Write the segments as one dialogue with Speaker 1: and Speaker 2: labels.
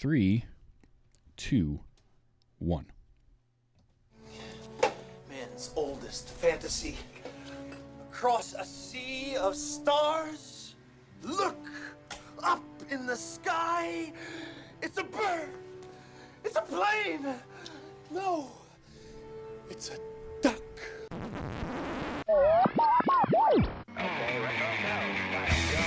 Speaker 1: 3, 2, 1.
Speaker 2: Man's oldest fantasy. Across a sea of stars, look up in the sky. It's a bird. It's a plane. No, it's a duck.
Speaker 3: Okay, ready to go. Let's go.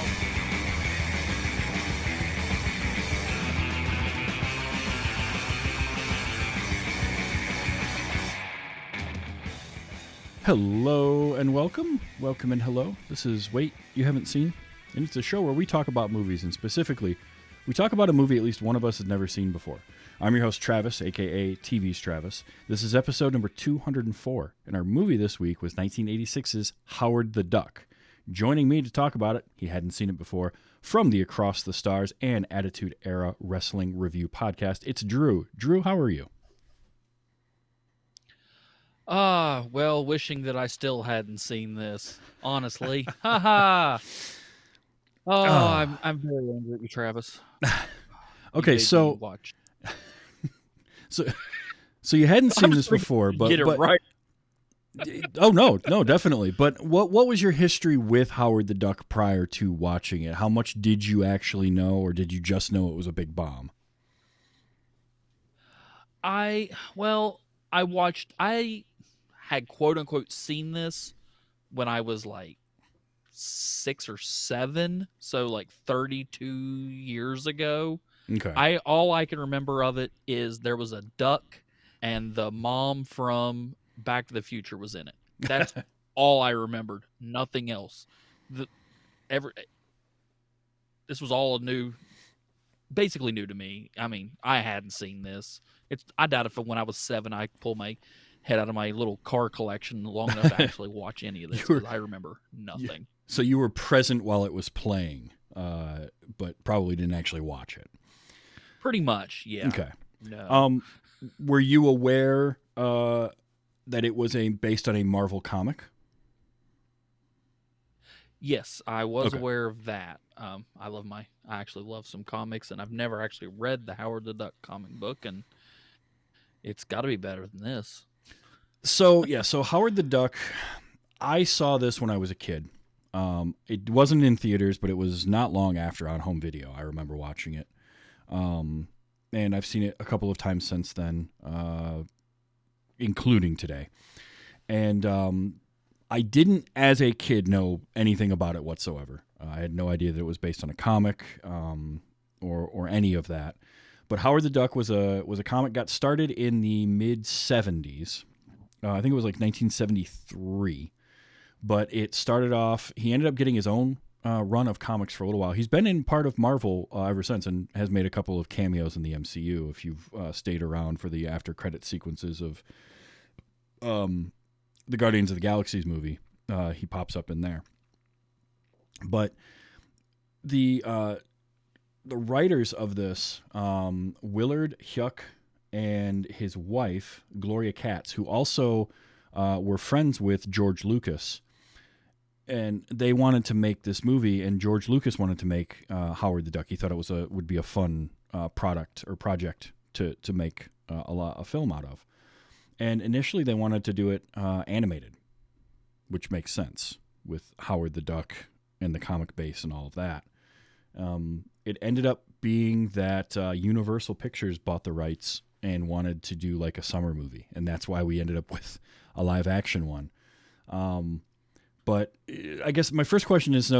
Speaker 1: Hello and welcome. Welcome and hello. This is Wait, You Haven't Seen? And it's a show where we talk about movies, and specifically, we talk about a movie at least one of us has never seen before. I'm your host, Travis, a.k.a. TV's Travis. This is episode number 204, and our movie this week was 1986's Howard the Duck. Joining me to talk about it, he hadn't seen it before, from the Across the Stars and Attitude Era Wrestling Review podcast, it's Drew. Drew, how are you?
Speaker 4: Well, wishing that I still hadn't seen this, honestly. Ha. I'm very angry at you, Travis.
Speaker 1: Okay, so
Speaker 4: watch.
Speaker 1: so you hadn't seen this before, but
Speaker 4: get it right.
Speaker 1: Oh no, definitely. But what was your history with Howard the Duck prior to watching it? How much did you actually know, or did you just know it was a big bomb?
Speaker 4: I had quote unquote seen this when I was like 6 or 7, so like 32 years ago.
Speaker 1: Okay.
Speaker 4: All I can remember of it is there was a duck and the mom from Back to the Future was in it. That's all I remembered. Nothing else. This was all basically new to me. I mean, I hadn't seen this. I doubt if when I was 7 I pulled my head out of my little car collection long enough to actually watch any of this, because I remember nothing.
Speaker 1: So you were present while it was playing, but probably didn't actually watch it.
Speaker 4: Pretty much, yeah.
Speaker 1: Okay.
Speaker 4: No.
Speaker 1: Were you aware that it was based on a Marvel comic?
Speaker 4: Yes, I was aware of that. I actually love some comics, and I've never actually read the Howard the Duck comic book, and it's got to be better than this.
Speaker 1: So Howard the Duck, I saw this when I was a kid. It wasn't in theaters, but it was not long after on home video. I remember watching it. And I've seen it a couple of times since then, including today. And I didn't, as a kid, know anything about it whatsoever. I had no idea that it was based on a comic or any of that. But Howard the Duck was a comic, got started in the mid-'70s. I think it was like 1973. But it started off, he ended up getting his own run of comics for a little while. He's been in part of Marvel ever since, and has made a couple of cameos in the MCU if you've stayed around for the after-credit sequences of the Guardians of the Galaxy movie. He pops up in there. But the writers of this, Willard Huyck and his wife, Gloria Katz, who also were friends with George Lucas, and they wanted to make this movie, and George Lucas wanted to make Howard the Duck. He thought it would be a fun product or project to make a film out of. And initially they wanted to do it animated, which makes sense with Howard the Duck and the comic base and all of that. It ended up being that Universal Pictures bought the rights and wanted to do like a summer movie, and that's why we ended up with a live action one. But I guess my first question is,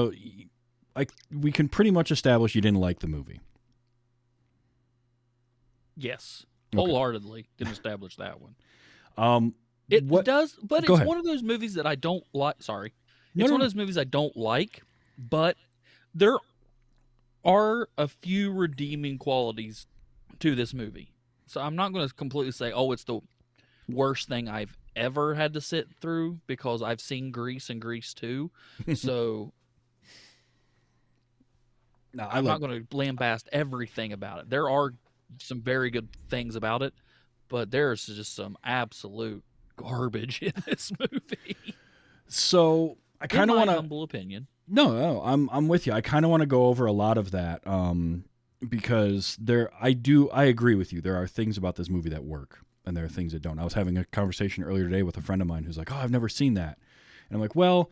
Speaker 1: we can pretty much establish you didn't like the movie.
Speaker 4: Yes,
Speaker 1: Okay.
Speaker 4: wholeheartedly can establish that one.
Speaker 1: It's
Speaker 4: One of those movies that I don't like. Sorry, it's one of those movies I don't like, but there are a few redeeming qualities to this movie. So I'm not going to completely say, it's the worst thing I've ever had to sit through, because I've seen Grease and Grease 2. So I'm not going to lambast everything about it. There are some very good things about it, but there's just some absolute garbage in this movie.
Speaker 1: So I kind of want to
Speaker 4: humble opinion.
Speaker 1: No, I'm with you. I kind of want to go over a lot of that. because I agree with you. There are things about this movie that work, and there are things that don't. I was having a conversation earlier today with a friend of mine who's like, "Oh, I've never seen that," and I'm like, "Well,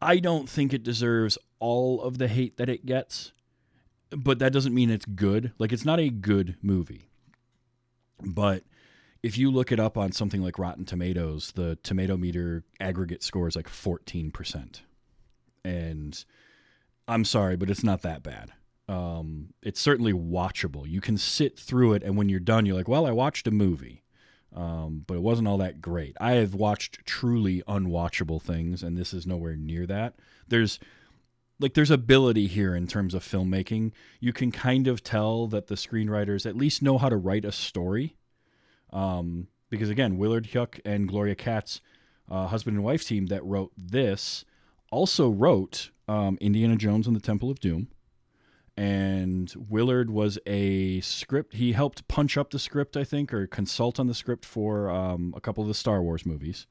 Speaker 1: I don't think it deserves all of the hate that it gets, but that doesn't mean it's good. Like, it's not a good movie, but." If you look it up on something like Rotten Tomatoes, the tomato meter aggregate score is like 14%. And I'm sorry, but it's not that bad. It's certainly watchable. You can sit through it, and when you're done, you're like, well, I watched a movie. But it wasn't all that great. I have watched truly unwatchable things, and this is nowhere near that. There's ability here in terms of filmmaking. You can kind of tell that the screenwriters at least know how to write a story. Because again, Willard Huyck and Gloria Katz, husband and wife team that wrote this, also wrote Indiana Jones and the Temple of Doom. And Willard was a script. He helped punch up the script, I think, or consult on the script for a couple of the Star Wars movies.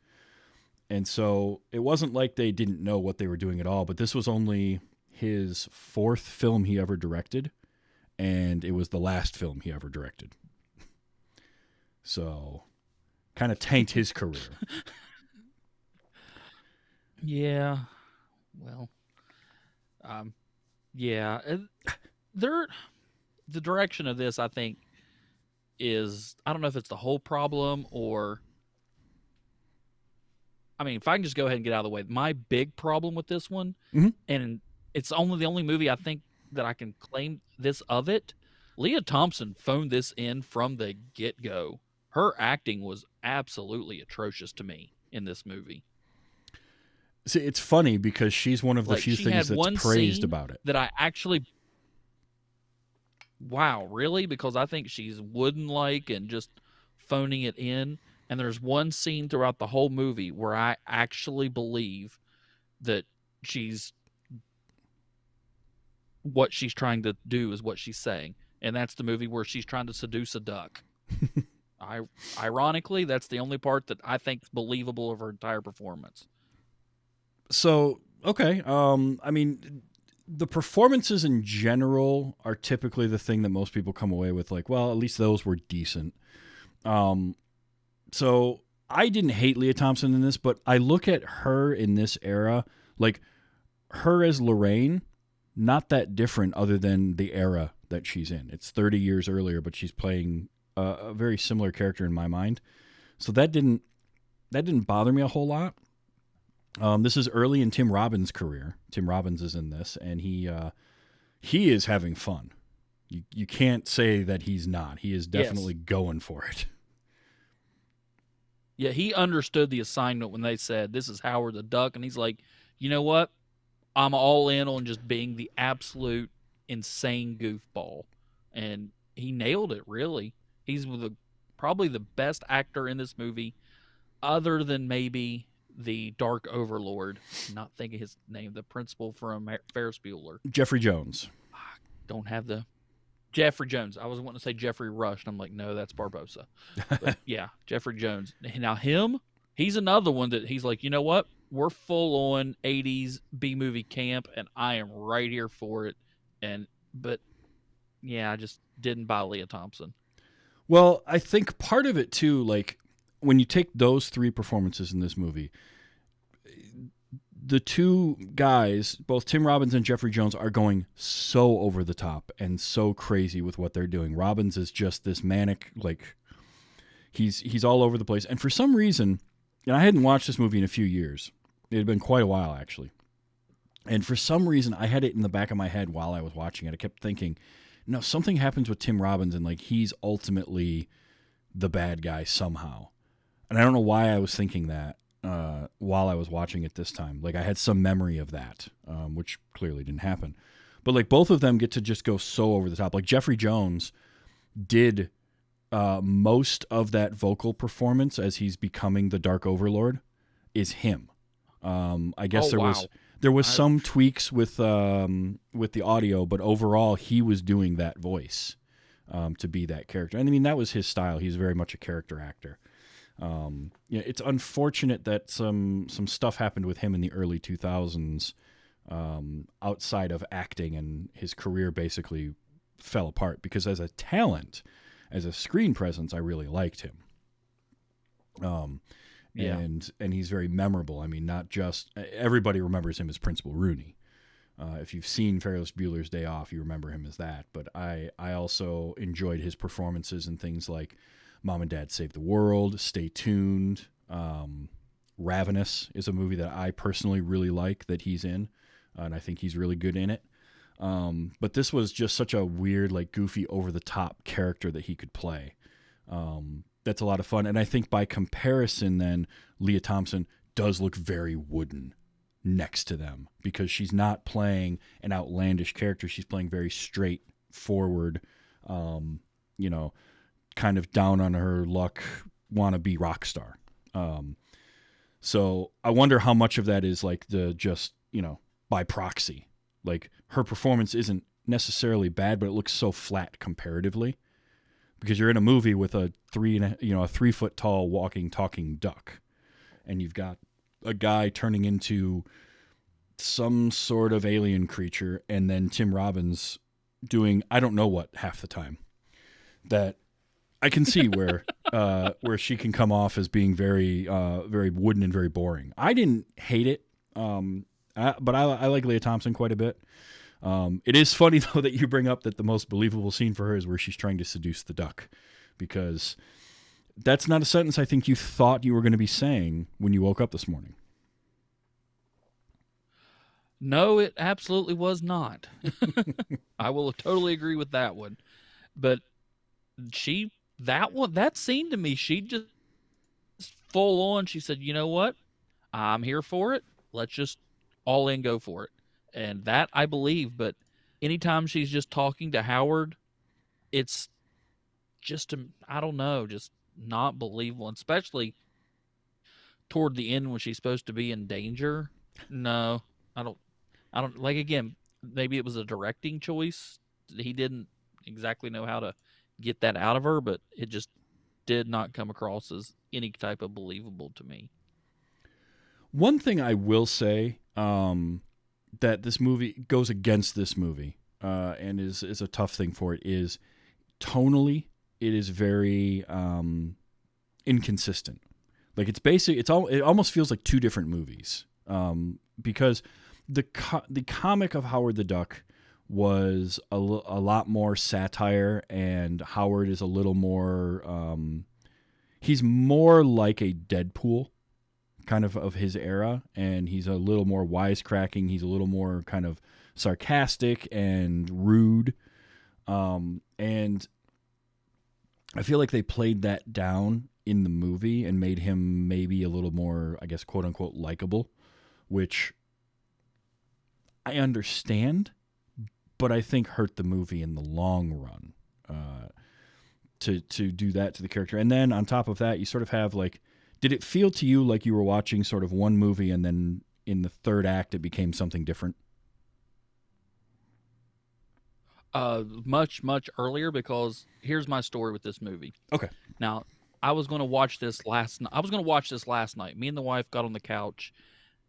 Speaker 1: And so it wasn't like they didn't know what they were doing at all, but this was only his 4th film he ever directed, and it was the last film he ever directed. So, kind of tanked his career.
Speaker 4: Yeah. Well, yeah. The direction of this, I think, is, I don't know if it's the whole problem or, I mean, if I can just go ahead and get out of the way, my big problem with this one, and it's the only movie I think that I can claim this of it, Leah Thompson phoned this in from the get-go. Her acting was absolutely atrocious to me in this movie.
Speaker 1: See, it's funny because she's one of the few things that's praised about it.
Speaker 4: That I actually, wow, really? Because I think she's wooden-like and just phoning it in. And there's one scene throughout the whole movie where I actually believe that what she's trying to do is what she's saying. And that's the movie where she's trying to seduce a duck. Ironically, that's the only part that I think is believable of her entire performance.
Speaker 1: So, okay. I mean, the performances in general are typically the thing that most people come away with, like, well, at least those were decent. So I didn't hate Leah Thompson in this, but I look at her in this era, like her as Lorraine, not that different other than the era that she's in. It's 30 years earlier, but she's playing a very similar character in my mind. So that didn't bother me a whole lot. This is early in Tim Robbins' career. Tim Robbins is in this, and he is having fun. You can't say that he's not. He is definitely going for it.
Speaker 4: Yeah, he understood the assignment when they said, this is Howard the Duck, and he's like, you know what? I'm all in on just being the absolute insane goofball. And he nailed it, really. He's probably the best actor in this movie, other than maybe the Dark Overlord. I'm not thinking his name, the principal from Ferris Bueller.
Speaker 1: Jeffrey Jones.
Speaker 4: Don't have the... Jeffrey Jones. I was wanting to say Jeffrey Rush, and I'm like, no, that's Barbosa. But yeah, Jeffrey Jones. Now he's another one that he's like, you know what? We're full on 80s B-movie camp, and I am right here for it. But yeah, I just didn't buy Leah Thompson.
Speaker 1: Well, I think part of it too, like when you take those 3 performances in this movie, the 2 guys, both Tim Robbins and Jeffrey Jones, are going so over the top and so crazy with what they're doing. Robbins is just this manic, like he's all over the place. And for some reason, and I hadn't watched this movie in a few years. It had been quite a while, actually. And for some reason, I had it in the back of my head while I was watching it. I kept thinking, no, something happens with Tim Robbins, and like he's ultimately the bad guy somehow. And I don't know why I was thinking that while I was watching it this time. Like I had some memory of that, which clearly didn't happen. But like both of them get to just go so over the top. Like Jeffrey Jones did most of that vocal performance as he's becoming the Dark Overlord is him. I guess there was some tweaks with the audio, but overall he was doing that voice to be that character. And I mean that was his style. He's very much a character actor. It's unfortunate that some stuff happened with him in the early 2000s outside of acting, and his career basically fell apart, because as a talent, as a screen presence, I really liked him.
Speaker 4: Yeah.
Speaker 1: And he's very memorable. I mean, not just everybody remembers him as Principal Rooney. If you've seen Ferris Bueller's Day Off, you remember him as that. But I also enjoyed his performances in things like Mom and Dad Save the World, Stay Tuned. Ravenous is a movie that I personally really like that he's in, and I think he's really good in it. But this was just such a weird, like goofy, over-the-top character that he could play. That's a lot of fun. And I think by comparison then, Leah Thompson does look very wooden next to them, because she's not playing an outlandish character. She's playing very straightforward, kind of down on her luck, wannabe rock star. So I wonder how much of that is like by proxy. Like her performance isn't necessarily bad, but it looks so flat comparatively, because you're in a movie with a 3 foot tall walking, talking duck, and you've got a guy turning into some sort of alien creature, and then Tim Robbins doing I don't know what half the time. That I can see where she can come off as being very very wooden and very boring. I didn't hate it, but I like Leah Thompson quite a bit. It is funny though that you bring up that the most believable scene for her is where she's trying to seduce the duck, because that's not a sentence I think you thought you were going to be saying when you woke up this morning.
Speaker 4: No, it absolutely was not. I will totally agree with that one. But that scene to me, she just full on, she said, you know what? I'm here for it. Let's just all in go for it. And that I believe, but anytime she's just talking to Howard, it's just, I don't know, just not believable. And especially toward the end when she's supposed to be in danger. No, I don't like, again, maybe it was a directing choice. He didn't exactly know how to get that out of her, but it just did not come across as any type of believable to me.
Speaker 1: One thing I will say, that this movie goes against this movie, and is a tough thing for it, is tonally it is very inconsistent. Like it almost feels like two different movies, because the comic of Howard the Duck was a lot more satire, and Howard is a little more he's more like a Deadpool kind of his era, and he's a little more wisecracking, he's a little more kind of sarcastic and rude, and I feel like they played that down in the movie and made him maybe a little more, I guess, quote unquote likable, which I understand, but I think hurt the movie in the long run, to do that to the character. And then on top of that, you sort of have like, did it feel to you like you were watching sort of one movie and then in the third act it became something different?
Speaker 4: Much earlier, because here's my story with this movie.
Speaker 1: Okay.
Speaker 4: Now, I was going to watch this last night. Me and the wife got on the couch,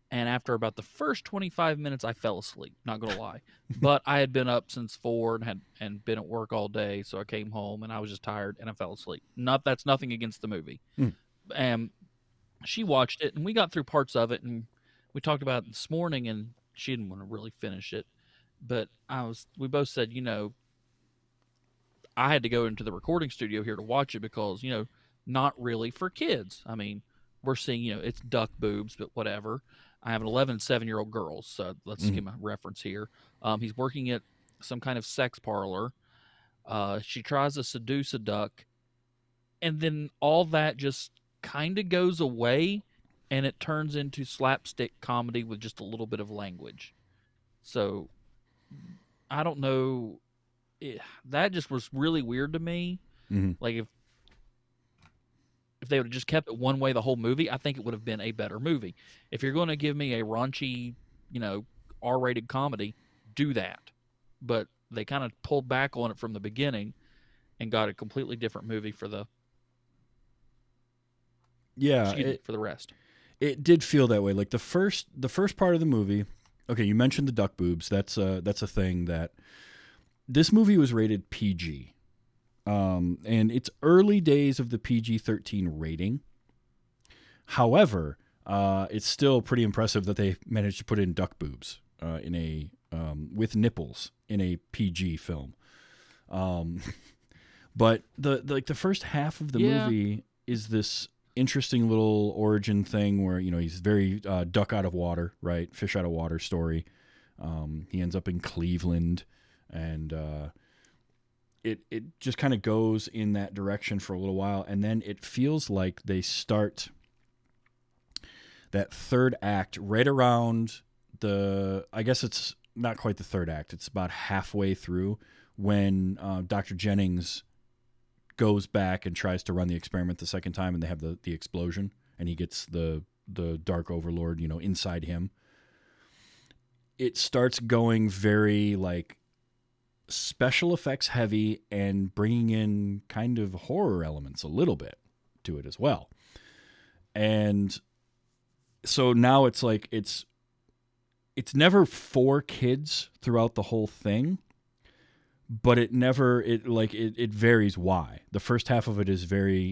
Speaker 4: and after about the first 25 minutes, I fell asleep. Not gonna lie, but I had been up since 4 and been at work all day, so I came home and I was just tired and I fell asleep. That's nothing against the movie. And she watched it, and we got through parts of it, and we talked about it this morning, and she didn't want to really finish it. But we both said, I had to go into the recording studio here to watch it because, not really for kids. I mean, we're seeing, it's duck boobs, but whatever. I have an 11 and 7-year-old girl, so let's give him a reference here. He's working at some kind of sex parlor. She tries to seduce a duck, and then all that just kind of goes away, and it turns into slapstick comedy with just a little bit of language. So I don't know. That just was really weird to me.
Speaker 1: Mm-hmm.
Speaker 4: Like if they would have just kept it one way the whole movie, I think it would have been a better movie. If you're going to give me a raunchy, R-rated comedy, do that. But they kind of pulled back on it from the beginning and got a completely different movie for the for the rest.
Speaker 1: It did feel that way. Like the first part of the movie. Okay, you mentioned the duck boobs. That's a thing that this movie was rated PG. And it's early days of the PG-13 rating. However, it's still pretty impressive that they managed to put in duck boobs in a with nipples in a PG film. But the first half of the
Speaker 4: Yeah.
Speaker 1: movie is this interesting little origin thing where he's very duck out of water, right? Fish out of water story. He ends up in Cleveland, and it just kind of goes in that direction for a little while, and then it feels like they start that third act right around I guess it's not quite the third act. It's about halfway through when Dr. Jennings goes back and tries to run the experiment the second time, and they have the explosion, and he gets the Dark Overlord, inside him. It starts going very like special effects heavy and bringing in kind of horror elements a little bit to it as well. And so now it's like it's never for kids throughout the whole thing, but it varies why. The first half of it is very,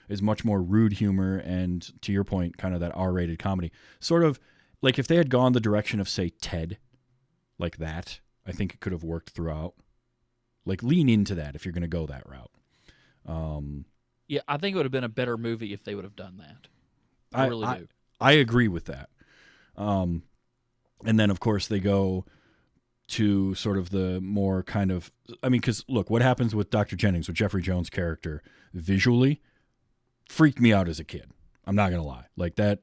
Speaker 1: is much more rude humor and, to your point, kind of that R-rated comedy. Sort of like if they had gone the direction of, say, Ted, like that, I think it could have worked throughout. Like, lean into that if you're going to go that route.
Speaker 4: Yeah, I think it would have been a better movie if they would have done that. I really do.
Speaker 1: I agree with that. And then, of course, they go to sort of the more kind of, because look, what happens with Dr. Jennings, with Jeffrey Jones' character, visually, freaked me out as a kid. I'm not going to lie. Like, that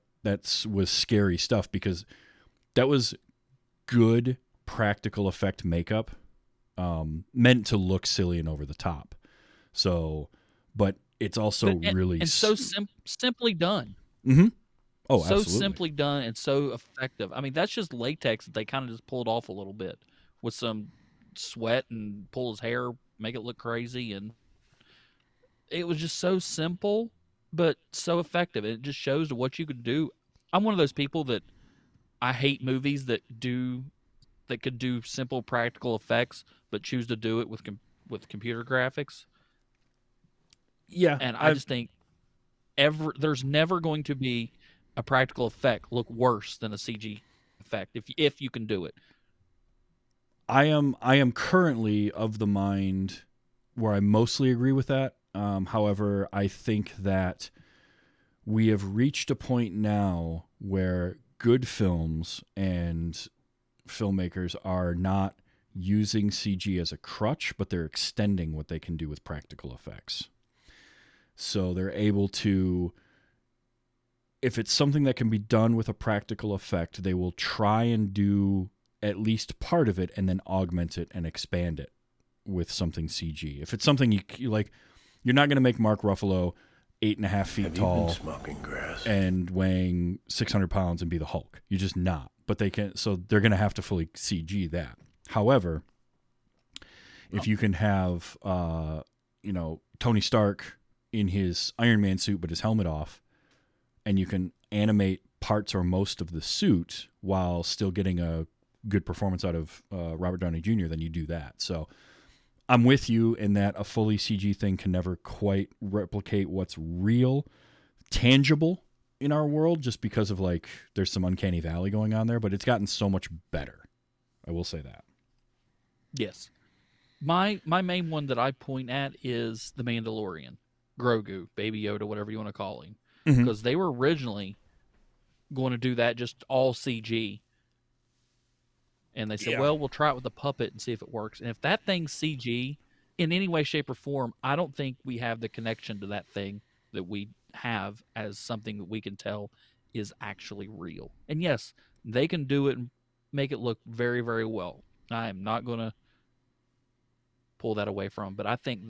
Speaker 1: was scary stuff, because that was good practical effect makeup, meant to look silly and over the top. So, but it's also really...
Speaker 4: And so simply done.
Speaker 1: Mm-hmm. Oh,
Speaker 4: so
Speaker 1: absolutely.
Speaker 4: simply done and so effective. I mean, that's just latex that they kind of just pulled off a little bit with some sweat and pull his hair, make it look crazy. And it was just so simple, but so effective. It just shows what you could do. I'm one of those people that I hate movies that could do simple practical effects, but choose to do it with computer graphics.
Speaker 1: Yeah.
Speaker 4: And I just think there's never going to be a practical effect look worse than a CG effect if you can do it.
Speaker 1: I am currently of the mind where I mostly agree with that. However, I think that we have reached a point now where good films and filmmakers are not using CG as a crutch, but they're extending what they can do with practical effects. So they're able to, if it's something that can be done with a practical effect, they will try and do at least part of it and then augment it and expand it with something CG. If it's something you like, you're not going to make Mark Ruffalo 8.5 feet tall,
Speaker 2: smoking grass,
Speaker 1: and weighing 600 pounds and be the Hulk. You're just not. But they can, so they're going to have to fully CG that. However, if you can have, Tony Stark in his Iron Man suit but his helmet off, and you can animate parts or most of the suit while still getting a good performance out of Robert Downey Jr., then you do that. So I'm with you in that a fully CG thing can never quite replicate what's real, tangible in our world, just because of like there's some uncanny valley going on there, but it's gotten so much better. I will say that.
Speaker 4: Yes. My main one that I point at is The Mandalorian. Grogu, Baby Yoda, whatever you want to call him. Because they were originally going to do that just all CG. And they said, well, we'll try it with a puppet and see if it works. And if that thing's CG in any way, shape, or form, I don't think we have the connection to that thing that we have as something that we can tell is actually real. And yes, they can do it and make it look very, very well. I am not going to pull that away from them. But I think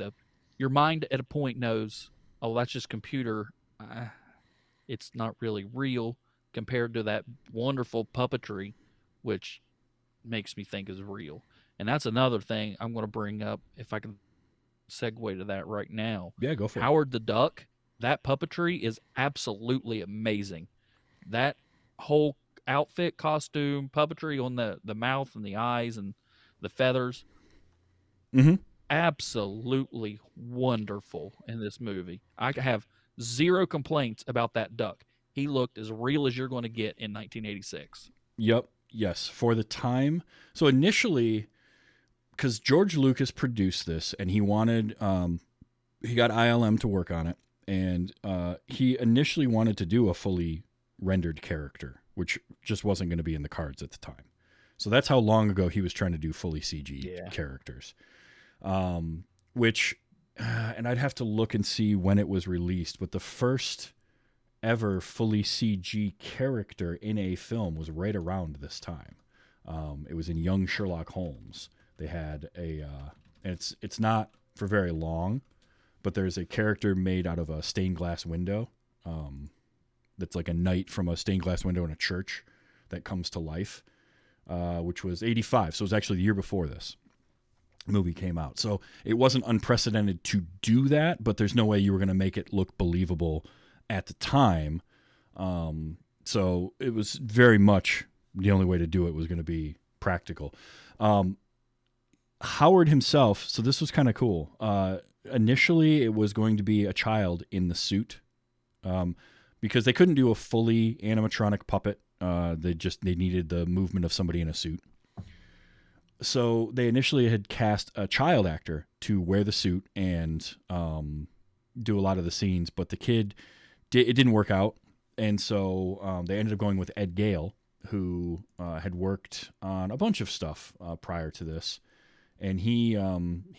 Speaker 4: your mind at a point knows, oh, that's just computer. It's not really real compared to that wonderful puppetry, which makes me think is real. And that's another thing I'm going to bring up, if I can segue to that right now.
Speaker 1: Yeah, go for it.
Speaker 4: Howard the Duck, that puppetry is absolutely amazing. That whole outfit, costume, puppetry on the mouth and the eyes and the feathers,
Speaker 1: Mm-hmm.
Speaker 4: Absolutely wonderful in this movie. I have zero complaints about that duck. He looked as real as you're going to get in 1986.
Speaker 1: Yep. Yes. For the time. So initially, because George Lucas produced this and he wanted, he got ILM to work on it. And he initially wanted to do a fully rendered character, which just wasn't going to be in the cards at the time. So that's how long ago he was trying to do fully CG characters. Which, and I'd have to look and see when it was released, but the first ever fully CG character in a film was right around this time. It was in Young Sherlock Holmes. They had a, and it's not for very long, but there's a character made out of a stained glass window. That's like a knight from a stained glass window in a church that comes to life, which was 85. So it was actually the year before this movie came out. So it wasn't unprecedented to do that, but there's no way you were going to make it look believable at the time. So it was very much the only way to do it was going to be practical. Howard himself, so this was kind of cool. Initially, it was going to be a child in the suit because they couldn't do a fully animatronic puppet. They needed the movement of somebody in a suit. So they initially had cast a child actor to wear the suit and do a lot of the scenes, but the kid, it didn't work out. And so they ended up going with Ed Gale, who had worked on a bunch of stuff prior to this. And he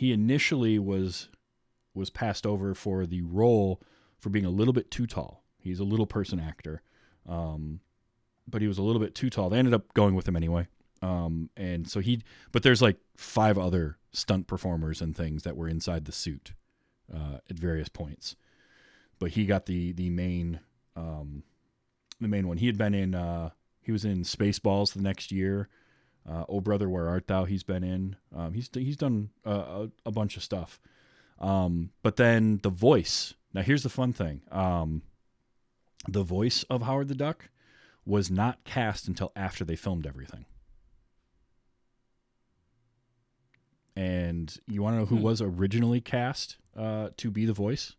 Speaker 1: initially was passed over for the role for being a little bit too tall. He's a little person actor, but he was a little bit too tall. They ended up going with him anyway. And so but there's like 5 other stunt performers and things that were inside the suit at various points. But he got the main one. He had been in, he was in Spaceballs the next year. Oh Brother, Where Art Thou? He's been in. He's done a bunch of stuff. But then the voice. Now here's the fun thing. The voice of Howard the Duck was not cast until after they filmed everything. And you want to know who was originally cast to be the voice?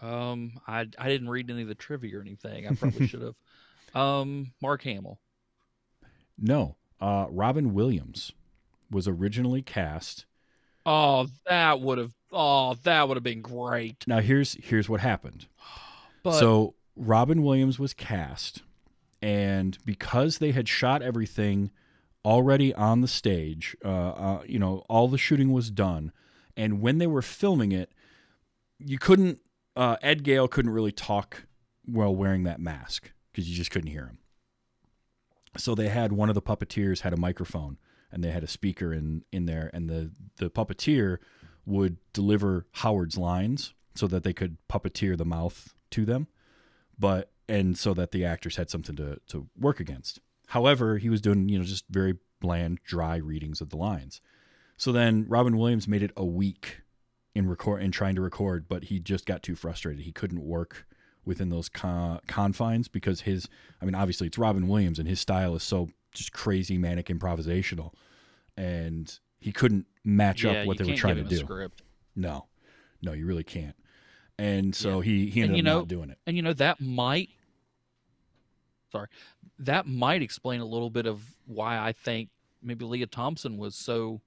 Speaker 4: I didn't read any of the trivia or anything. I probably should have. Mark Hamill.
Speaker 1: No, Robin Williams was originally cast.
Speaker 4: Oh, that would have been great.
Speaker 1: Now here's what happened.
Speaker 4: But
Speaker 1: So Robin Williams was cast, and because they had shot everything already on the stage, all the shooting was done, and when they were filming it, you couldn't. Ed Gale couldn't really talk while wearing that mask because you just couldn't hear him. So they had one of the puppeteers had a microphone and they had a speaker in there, and the puppeteer would deliver Howard's lines so that they could puppeteer the mouth to them, and so that the actors had something to work against. However, he was doing just very bland, dry readings of the lines. So then Robin Williams made it a week in trying to record, but he just got too frustrated. He couldn't work within those confines because obviously it's Robin Williams and his style is so just crazy manic improvisational, and he couldn't match up what they were trying to do.
Speaker 4: Script.
Speaker 1: No, you really can't. And so he ended up not doing it.
Speaker 4: And that might explain a little bit of why I think maybe Leah Thompson was so,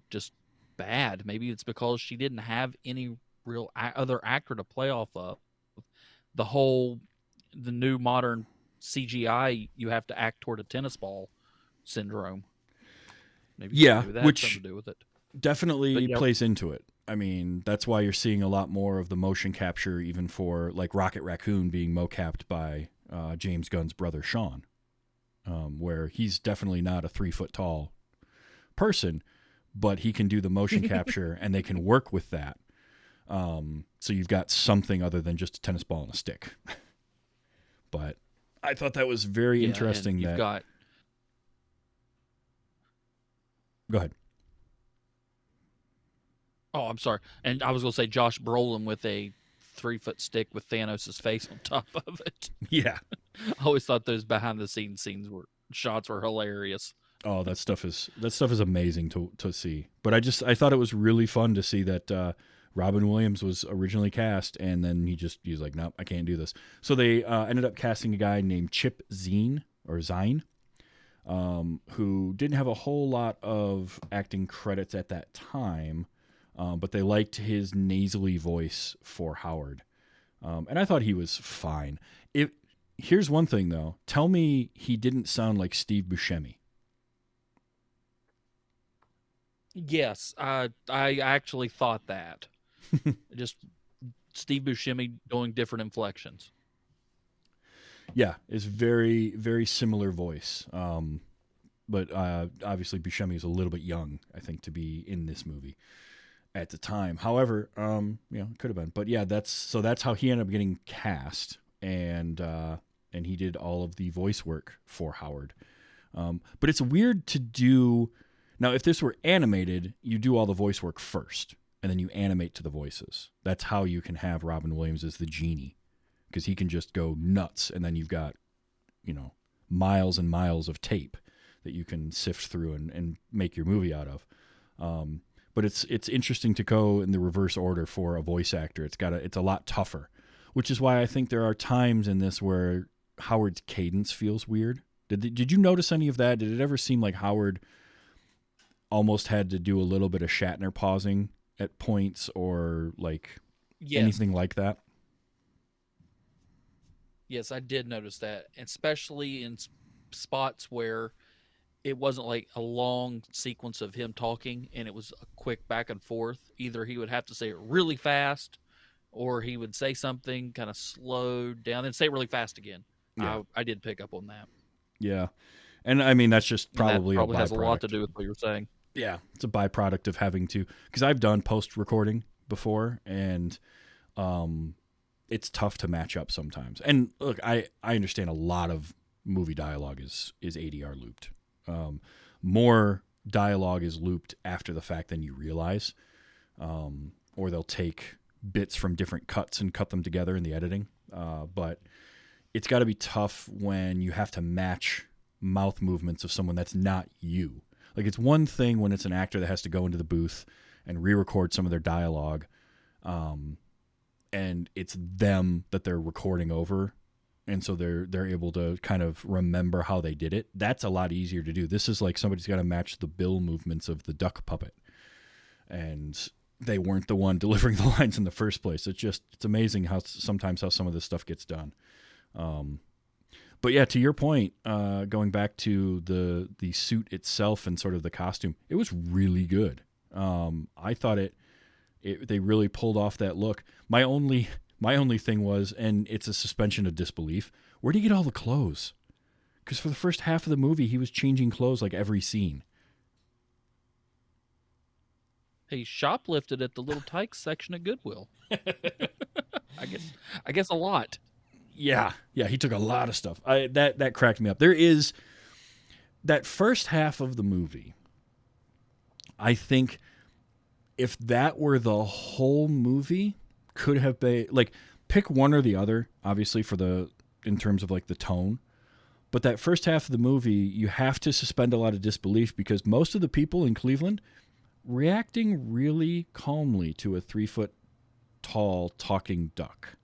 Speaker 4: just bad. Maybe it's because she didn't have any real other actor to play off of. The new modern CGI, you have to act toward a tennis ball syndrome. Maybe that has something to do with it.
Speaker 1: Definitely plays into it. I mean, that's why you're seeing a lot more of the motion capture, even for like Rocket Raccoon being mocapped by James Gunn's brother Sean, where he's definitely not a 3 foot tall person, but he can do the motion capture and they can work with that. So you've got something other than just a tennis ball and a stick. But I thought that was very interesting. Go ahead.
Speaker 4: Oh, I'm sorry. And I was going to say Josh Brolin with a 3 foot stick with Thanos' face on top of it.
Speaker 1: Yeah.
Speaker 4: I always thought those behind the scenes were shots were hilarious.
Speaker 1: Oh, that stuff is amazing to see. But I thought it was really fun to see that Robin Williams was originally cast, and then he's like, nope, I can't do this. So they ended up casting a guy named Chip Zien or Zine, who didn't have a whole lot of acting credits at that time, but they liked his nasally voice for Howard, and I thought he was fine. Here's one thing though, tell me he didn't sound like Steve Buscemi.
Speaker 4: Yes, I actually thought that. Just Steve Buscemi doing different inflections.
Speaker 1: Yeah, it's very, very similar voice. But obviously Buscemi is a little bit young, I think, to be in this movie at the time. However, it could have been. But yeah, that's how he ended up getting cast, and he did all of the voice work for Howard. But it's weird to do. Now, if this were animated, you do all the voice work first, and then you animate to the voices. That's how you can have Robin Williams as the genie, because he can just go nuts, and then you've got, miles and miles of tape that you can sift through and make your movie out of. But it's interesting to go in the reverse order for a voice actor. It's a lot tougher, which is why I think there are times in this where Howard's cadence feels weird. Did you notice any of that? Did it ever seem like Howard almost had to do a little bit of Shatner pausing at points, or like anything like that?
Speaker 4: Yes, I did notice that, especially in spots where it wasn't like a long sequence of him talking and it was a quick back and forth. Either he would have to say it really fast, or he would say something kind of slowed down and say it really fast again.
Speaker 1: Yeah.
Speaker 4: I did pick up on that.
Speaker 1: Yeah. And I mean, that's just
Speaker 4: And that
Speaker 1: probably a byproduct.
Speaker 4: has a lot to do with what you're saying.
Speaker 1: Yeah, it's a byproduct of having to, because I've done post-recording before, and it's tough to match up sometimes. And look, I understand a lot of movie dialogue is ADR looped. More dialogue is looped after the fact than you realize, or they'll take bits from different cuts and cut them together in the editing. But it's got to be tough when you have to match mouth movements of someone that's not you. Like, it's one thing when it's an actor that has to go into the booth and re-record some of their dialogue, and it's them that they're recording over, and so they're able to kind of remember how they did it. That's a lot easier to do. This is like somebody's got to match the bill movements of the duck puppet, and they weren't the one delivering the lines in the first place. It's amazing how sometimes how some of this stuff gets done. But yeah, to your point, going back to the suit itself and sort of the costume, it was really good. I thought they really pulled off that look. My only thing was, and it's a suspension of disbelief, where did he get all the clothes? Because for the first half of the movie, he was changing clothes like every scene.
Speaker 4: He shoplifted at the Little Tykes section at Goodwill. I guess a lot.
Speaker 1: Yeah, he took a lot of stuff. That cracked me up. There is that first half of the movie. I think if that were the whole movie, could have been like, pick one or the other, obviously, in terms of like the tone. But that first half of the movie, you have to suspend a lot of disbelief, because most of the people in Cleveland reacting really calmly to a 3-foot tall talking duck.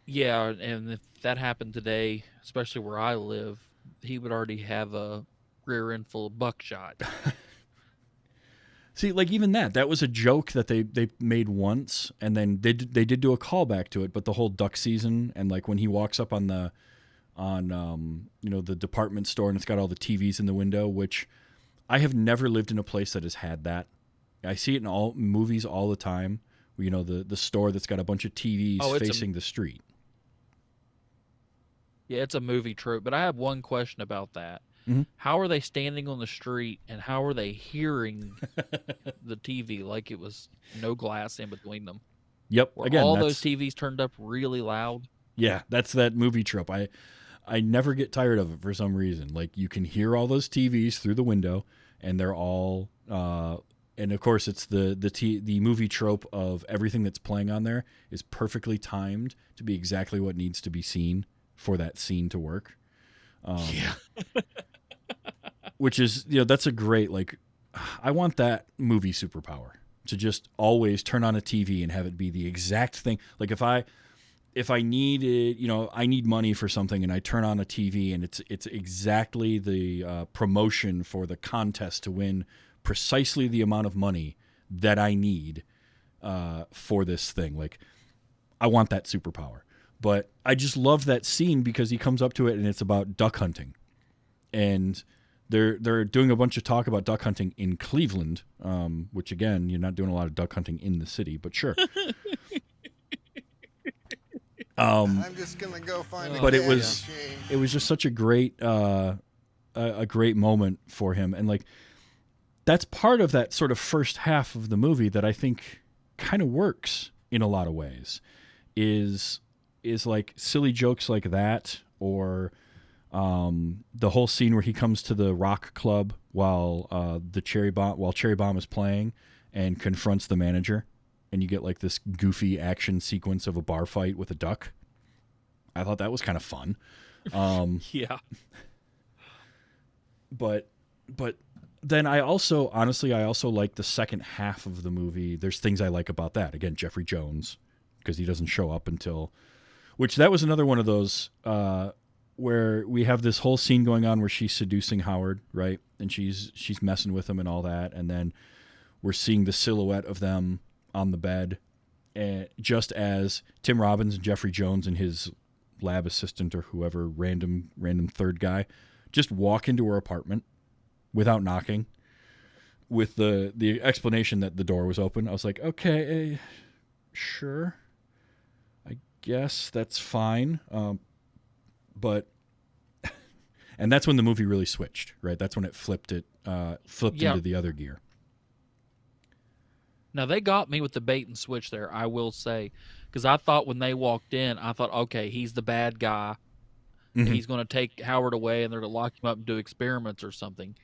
Speaker 4: Yeah, and if that happened today, especially where I live, he would already have a rear end full of buckshot.
Speaker 1: See, like, even that was a joke that they made once, and then they did do a callback to it. But the whole duck season, and like when he walks up on the department store and it's got all the TVs in the window, which I have never lived in a place that has had that. I see it in all movies all the time. The store that's got a bunch of TVs facing the street.
Speaker 4: Yeah, it's a movie trope, but I have one question about that.
Speaker 1: Mm-hmm.
Speaker 4: How are they standing on the street, and how are they hearing the TV like it was no glass in between them?
Speaker 1: Yep.
Speaker 4: Were
Speaker 1: Again,
Speaker 4: all those TVs turned up really loud?
Speaker 1: Yeah, that's that movie trope. I never get tired of it for some reason. Like, you can hear all those TVs through the window, and they're all and of course it's the movie trope of everything that's playing on there is perfectly timed to be exactly what needs to be seen for that scene to work.
Speaker 4: Yeah.
Speaker 1: Which is, that's a great, like, I want that movie superpower to just always turn on a TV and have it be the exact thing. Like if I needed, I need money for something and I turn on a TV and it's exactly the promotion for the contest to win precisely the amount of money that I need for this thing. Like, I want that superpower. But I just love that scene because he comes up to it and it's about duck hunting. And they're doing a bunch of talk about duck hunting in Cleveland, which, again, you're not doing a lot of duck hunting in the city, but sure.
Speaker 5: I'm just gonna go find a
Speaker 1: But it
Speaker 5: cash
Speaker 1: was
Speaker 5: machine.
Speaker 1: it was just such a great great moment for him, and like that's part of that sort of first half of the movie that I think kind of works in a lot of ways. Is like silly jokes like that, or the whole scene where he comes to the rock club while Cherry Bomb is playing and confronts the manager, and you get like this goofy action sequence of a bar fight with a duck. I thought that was kind of fun.
Speaker 4: Yeah.
Speaker 1: But then I also like the second half of the movie. There's things I like about that. Again, Jeffrey Jones, because he doesn't show up until, which that was another one of those where we have this whole scene going on where she's seducing Howard, right? And she's messing with him and all that. And then we're seeing the silhouette of them on the bed, and just as Tim Robbins and Jeffrey Jones and his lab assistant or whoever, random third guy, just walk into her apartment without knocking, with the explanation that the door was open. I was like, okay, sure, I guess that's fine. But and that's when the movie really switched, right? That's when it flipped into the other gear.
Speaker 4: Now, they got me with the bait and switch there, I will say, because I thought when they walked in, I thought, okay, he's the bad guy.
Speaker 1: Mm-hmm.
Speaker 4: He's going to take Howard away and they're going to lock him up and do experiments or something.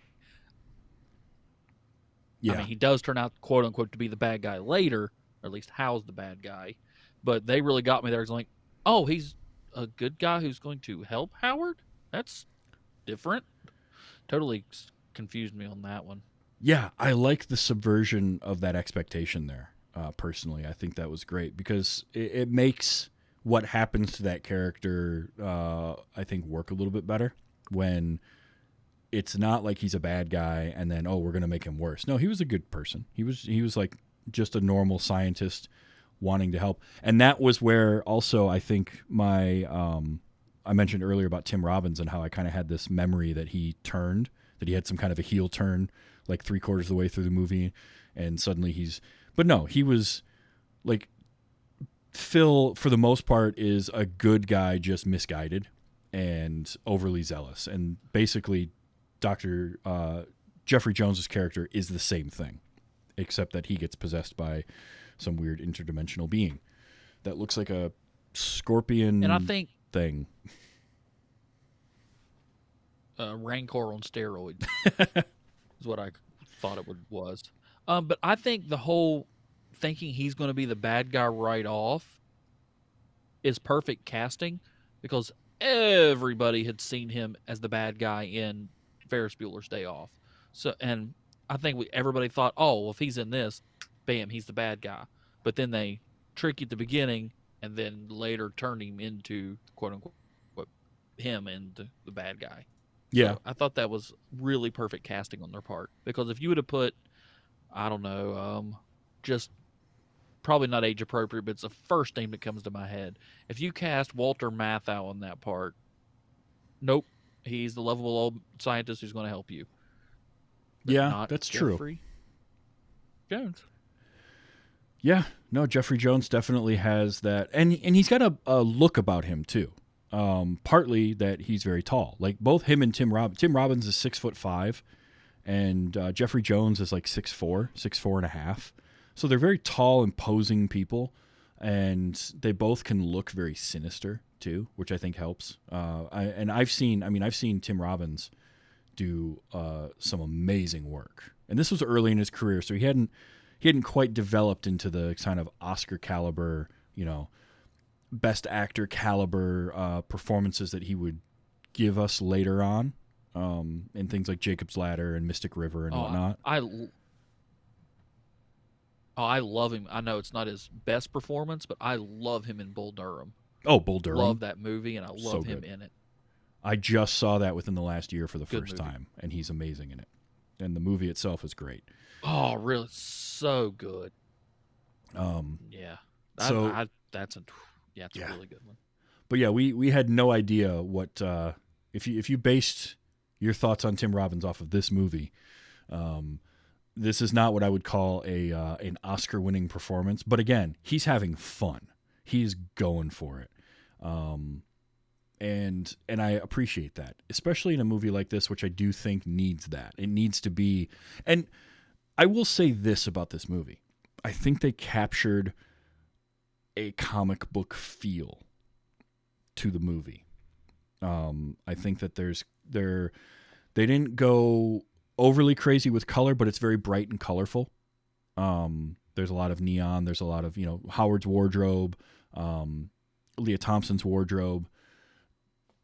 Speaker 1: Yeah.
Speaker 4: I mean, he does turn out, quote unquote, to be the bad guy later, or at least Hal's the bad guy. But they really got me there. It's like, oh, he's a good guy who's going to help Howard? That's different. Totally confused me on that one.
Speaker 1: Yeah, I like the subversion of that expectation there. Personally, I think that was great because it makes what happens to that character, I think, work a little bit better when it's not like he's a bad guy and then, oh, we're going to make him worse. No, he was a good person. He was like just a normal scientist wanting to help. And that was where also I think I mentioned earlier about Tim Robbins and how I kind of had this memory that he had some kind of a heel turn like 3/4 of the way through the movie, and suddenly but no, he was like, Phil for the most part is a good guy, just misguided and overly zealous, and basically Dr. Jeffrey Jones's character is the same thing, except that he gets possessed by some weird interdimensional being that looks like a scorpion
Speaker 4: and I think
Speaker 1: thing.
Speaker 4: Rancor on steroids is what I thought it was. But I think the whole thinking he's going to be the bad guy right off is perfect casting, because everybody had seen him as the bad guy in Ferris Bueller's Day Off. So, and I think everybody thought, oh, well, if he's in this, bam, he's the bad guy. But then they trick you at the beginning and then later turn him into, quote unquote, him and the bad guy.
Speaker 1: Yeah.
Speaker 4: So I thought that was really perfect casting on their part, because if you would have put, I don't know, just probably not age appropriate, but it's the first name that comes to my head. If you cast Walter Matthau on that part, nope, he's the lovable old scientist who's going to help you. But
Speaker 1: Yeah,
Speaker 4: not
Speaker 1: that's
Speaker 4: Jeffrey Jones.
Speaker 1: Yeah, no, Jeffrey Jones definitely has that, and he's got a look about him too. Partly that he's very tall. Like both him and Tim Robbins is 6'5", and Jeffrey Jones is like 6'4", 6'4.5". So they're very tall, imposing people, and they both can look very sinister too, which I think helps. I've seen Tim Robbins do some amazing work. And this was early in his career, so he hadn't quite developed into the kind of Oscar caliber, best actor caliber performances that he would give us later on in things like Jacob's Ladder and Mystic River and whatnot.
Speaker 4: I love him. I know it's not his best performance, but I love him in Bull Durham.
Speaker 1: Oh, Bull Durham.
Speaker 4: Love that movie, and I
Speaker 1: So
Speaker 4: love him
Speaker 1: good.
Speaker 4: in it.
Speaker 1: I just saw that within the last year for the
Speaker 4: Good
Speaker 1: first
Speaker 4: movie.
Speaker 1: time, and he's amazing in it. And the movie itself is great.
Speaker 4: Oh, really? So good. Yeah.
Speaker 1: So
Speaker 4: That's a really good one.
Speaker 1: but yeah, we had no idea what if you based your thoughts on Tim Robbins off of this movie. This is not what I would call an Oscar-winning performance, but again, he's having fun. He's going for it, and I appreciate that, especially in a movie like this, which I do think needs that. It needs to be, and I will say this about this movie: I think they captured a comic book feel to the movie. I think that they didn't go overly crazy with color, but it's very bright and colorful. There's a lot of neon. There's a lot of Howard's wardrobe, Leah Thompson's wardrobe,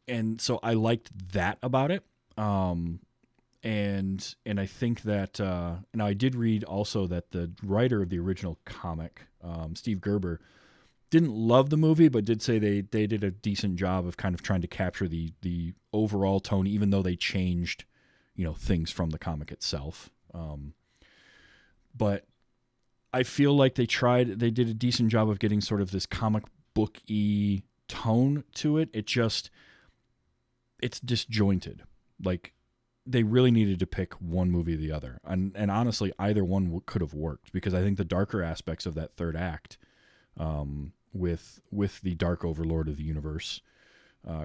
Speaker 1: and so I liked that about it. And I think that now I did read also that the writer of the original comic, Steve Gerber, didn't love the movie, but did say they did a decent job of kind of trying to capture the overall tone, even though they changed things from the comic itself. But I feel like they did a decent job of getting sort of this comic book-y tone to it. It's disjointed. Like, they really needed to pick one movie or the other. And honestly, either one could have worked, because I think the darker aspects of that third act, with the Dark Overlord of the Universe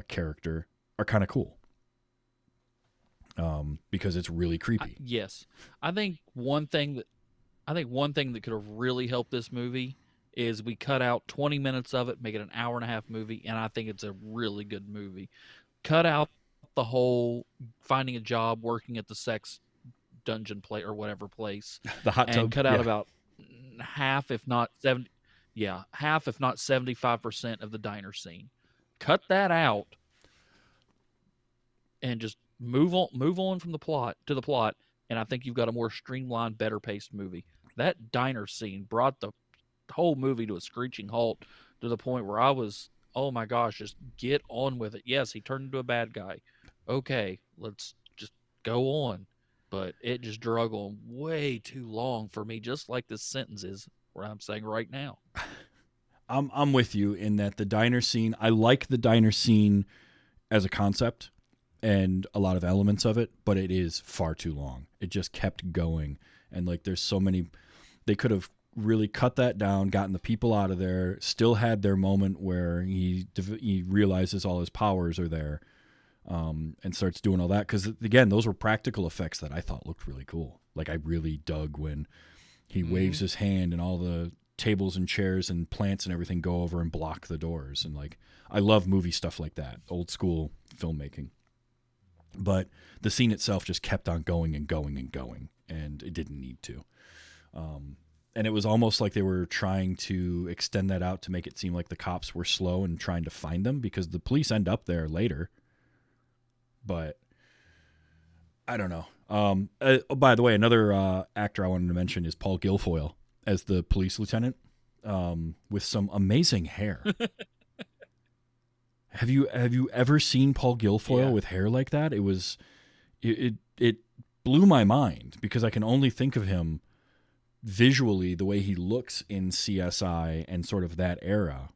Speaker 1: character, are kind of cool. Because it's really creepy.
Speaker 4: Yes. I think one thing that could have really helped this movie is we cut out 20 minutes of it, make it an hour and a half movie, and I think it's a really good movie. Cut out the whole finding a job, working at the sex dungeon play or whatever place,
Speaker 1: The hot tub.
Speaker 4: and cut out about half, if not 75% of the diner scene. Cut that out, and just move on from the plot to the plot, and I think you've got a more streamlined, better paced movie. That diner scene brought the whole movie to a screeching halt, to the point where I was, oh my gosh, just get on with it. Yes, he turned into a bad guy. Okay, let's just go on. But it just drug on way too long for me, just like this sentence is where I'm saying right now.
Speaker 1: I'm with you in that the diner scene, I like the diner scene as a concept and a lot of elements of it, but it is far too long. It just kept going. And like, there's so many, they could have really cut that down, gotten the people out of there, still had their moment where he realizes all his powers are there, and starts doing all that. Because again, those were practical effects that I thought looked really cool. Like, I really dug when he waves his hand and all the tables and chairs and plants and everything go over and block the doors. And like, I love movie stuff like that, old school filmmaking. But the scene itself just kept on going and going and going, and it didn't need to. And it was almost like they were trying to extend that out to make it seem like the cops were slow in trying to find them, because the police end up there later. But I don't know. By the way, another actor I wanted to mention is Paul Guilfoyle as the police lieutenant, with some amazing hair. Have you ever seen Paul Guilfoyle with hair like that? It blew my mind, because I can only think of him visually the way he looks in CSI and sort of that era,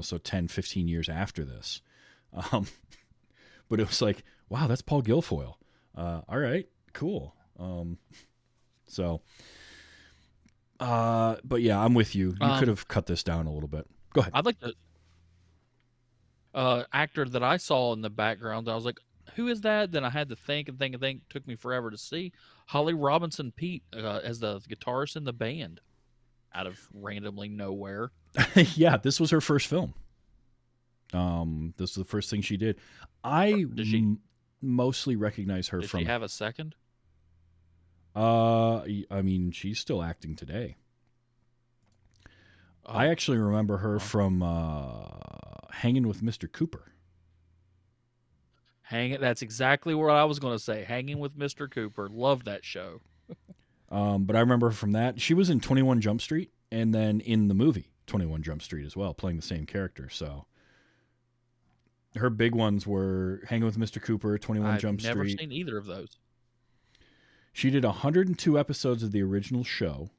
Speaker 1: so 10, 15 years after this. But it was like, wow, that's Paul Guilfoyle. All right, cool. But yeah, I'm with you. You could have cut this down a little bit. Go ahead.
Speaker 4: I'd like to actor that I saw in the background, I was like, who is that? Then I had to think and think and think. It took me forever to see. Holly Robinson Pete as the guitarist in the band, out of randomly nowhere.
Speaker 1: Yeah, this was her first film. This was the first thing she did.
Speaker 4: Did she?
Speaker 1: mostly recognize her
Speaker 4: Did
Speaker 1: from.
Speaker 4: she have a second?
Speaker 1: I mean, she's still acting today. I
Speaker 4: Oh,
Speaker 1: actually remember her from Hanging with Mr. Cooper.
Speaker 4: That's exactly what I was going to say. Hanging with Mr. Cooper. Love that show.
Speaker 1: But I remember her from that. She was in 21 Jump Street and then in the movie 21 Jump Street as well, playing the same character. So her big ones were Hanging with Mr. Cooper, 21
Speaker 4: I've
Speaker 1: Jump
Speaker 4: never
Speaker 1: Street.
Speaker 4: seen either of those.
Speaker 1: She did 102 episodes of the original show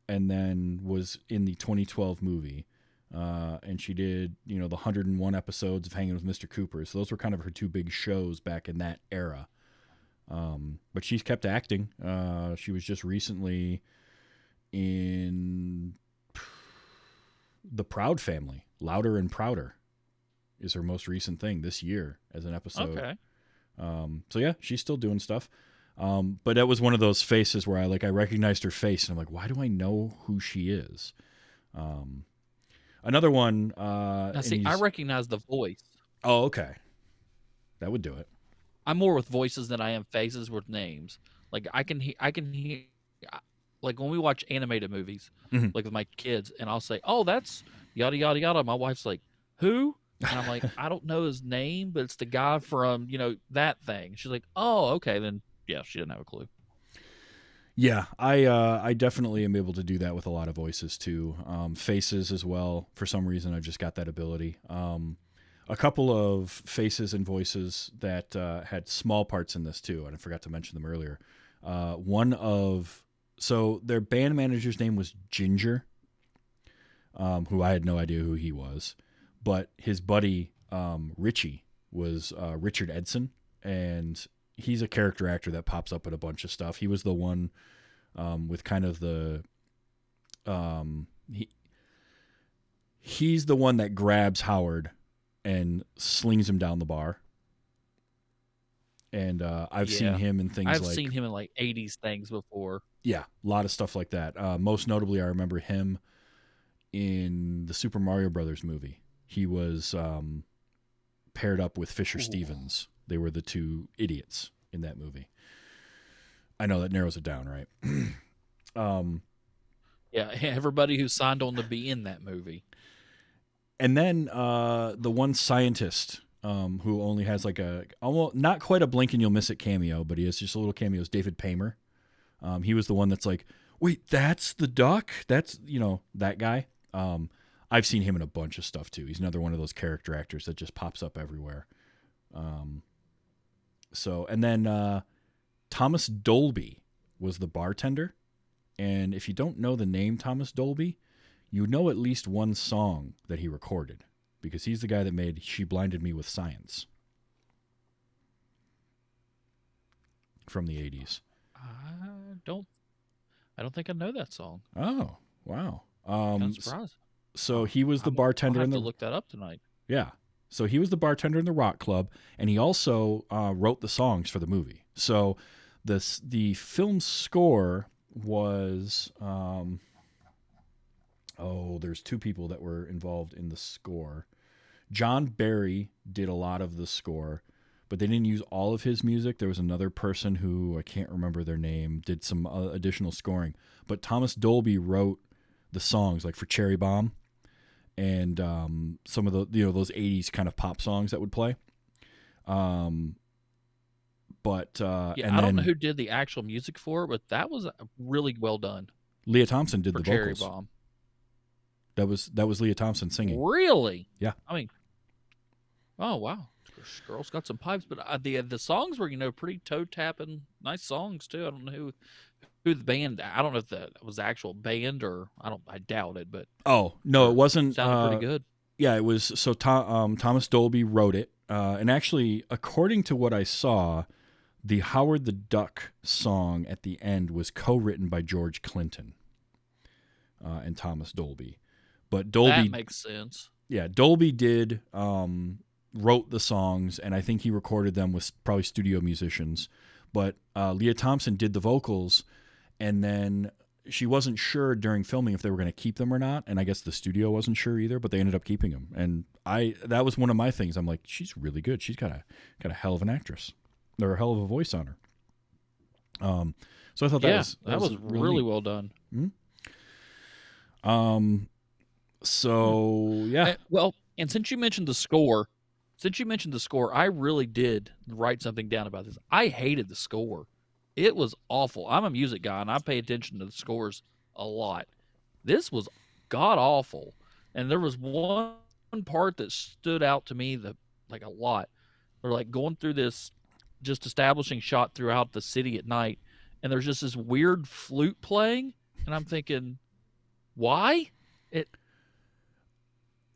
Speaker 1: and then was in the 2012 movie. And she did, the 101 episodes of Hanging with Mr. Cooper. So those were kind of her two big shows back in that era. But she's kept acting. She was just recently in The Proud Family. Louder and Prouder is her most recent thing this year as an episode.
Speaker 4: Okay.
Speaker 1: So yeah, she's still doing stuff. But that was one of those faces where I recognized her face and I'm like, why do I know who she is? Another one.
Speaker 4: Now, see, I recognize the voice.
Speaker 1: Oh, okay. That would do it.
Speaker 4: I'm more with voices than I am faces with names. Like I can hear, like when we watch animated movies,
Speaker 1: Mhm.
Speaker 4: like with my kids, and I'll say, "Oh, that's yada yada yada." My wife's like, "Who?" And I'm like, "I don't know his name, but it's the guy from that thing." She's like, "Oh, okay." Then yeah, she didn't have a clue.
Speaker 1: Yeah, I definitely am able to do that with a lot of voices too. Faces as well. For some reason, I just got that ability. A couple of faces and voices that had small parts in this too, and I forgot to mention them earlier. So their band manager's name was Ginger, who I had no idea who he was, but his buddy Richie was Richard Edson, and he's a character actor that pops up in a bunch of stuff. He was the one with kind of the he's the one that grabs Howard and slings him down the bar. And I've seen him in things
Speaker 4: I've
Speaker 1: like...
Speaker 4: seen him in like 80s things before.
Speaker 1: Yeah, a lot of stuff like that. Most notably, I remember him in the Super Mario Brothers movie. He was paired up with Fisher Stevens. They were the two idiots in that movie. I know that narrows it down, right?
Speaker 4: Yeah, everybody who signed on to be in that movie.
Speaker 1: And then the one scientist who only has like almost not quite a blink and you'll miss it cameo, but he has just a little cameo, is David Paymer. He was the one that's like, wait, that's the duck? That's, that guy. I've seen him in a bunch of stuff too. He's another one of those character actors that just pops up everywhere. And then Thomas Dolby was the bartender. And if you don't know the name Thomas Dolby, you know at least one song that he recorded, because he's the guy that made She Blinded Me with Science from the 80s.
Speaker 4: I don't think I know that song.
Speaker 1: Oh, wow.
Speaker 4: I'm surprised.
Speaker 1: So he was the bartender
Speaker 4: I'll
Speaker 1: in
Speaker 4: have
Speaker 1: the...
Speaker 4: to look that up tonight.
Speaker 1: Yeah. So he was the bartender in the rock club, and he also wrote the songs for the movie. So the film score was... there's two people that were involved in the score. John Barry did a lot of the score, but they didn't use all of his music. There was another person who, I can't remember their name, did some additional scoring. But Thomas Dolby wrote the songs, like for Cherry Bomb and some of the those 80s kind of pop songs that would play.
Speaker 4: I don't know who did the actual music for it, but that was really well done.
Speaker 1: Leah Thompson did
Speaker 4: for
Speaker 1: the
Speaker 4: Cherry
Speaker 1: vocals.
Speaker 4: Bomb.
Speaker 1: That was Leah Thompson singing.
Speaker 4: Really?
Speaker 1: Yeah.
Speaker 4: I mean, oh wow, girl's got some pipes, but the songs were pretty toe tapping, nice songs too. I don't know who the band. I don't know if that was the actual band or I doubt it, but
Speaker 1: oh no, it wasn't.
Speaker 4: Sounded pretty good.
Speaker 1: Yeah, it was. So Thomas Dolby wrote it, and actually, according to what I saw, the Howard the Duck song at the end was co-written by George Clinton and Thomas Dolby. But Dolby,
Speaker 4: that makes sense.
Speaker 1: Yeah, Dolby did wrote the songs, and I think he recorded them with probably studio musicians. But Leah Thompson did the vocals, and then she wasn't sure during filming if they were going to keep them or not, and I guess the studio wasn't sure either. But they ended up keeping them, and that was one of my things. I'm like, she's really good. She's got a hell of an actress. or a hell of a voice on her. So I thought that was
Speaker 4: really
Speaker 1: neat.
Speaker 4: well done.
Speaker 1: So yeah,
Speaker 4: And since you mentioned the score, I really did write something down about this. I hated the score. It was awful. I'm a music guy and I pay attention to the scores a lot. This was god awful. And there was one part that stood out to me like a lot. They're like going through this just establishing shot throughout the city at night, and there's just this weird flute playing, and I'm thinking, why? It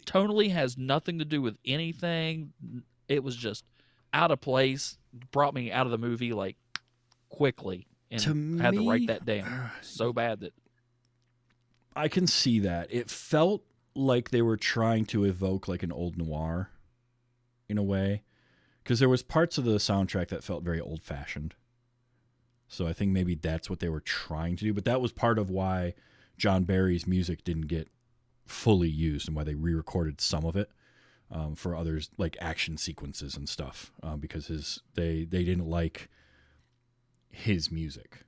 Speaker 4: tonally has nothing to do with anything. It was just out of place. Brought me out of the movie like quickly, and had to write that down. So bad that
Speaker 1: I can see that. It felt like they were trying to evoke like an old noir in a way, because there was parts of the soundtrack that felt very old-fashioned. So I think maybe that's what they were trying to do, but that was part of why John Barry's music didn't get fully used and why they re-recorded some of it for others, like action sequences and stuff, because they didn't like his music.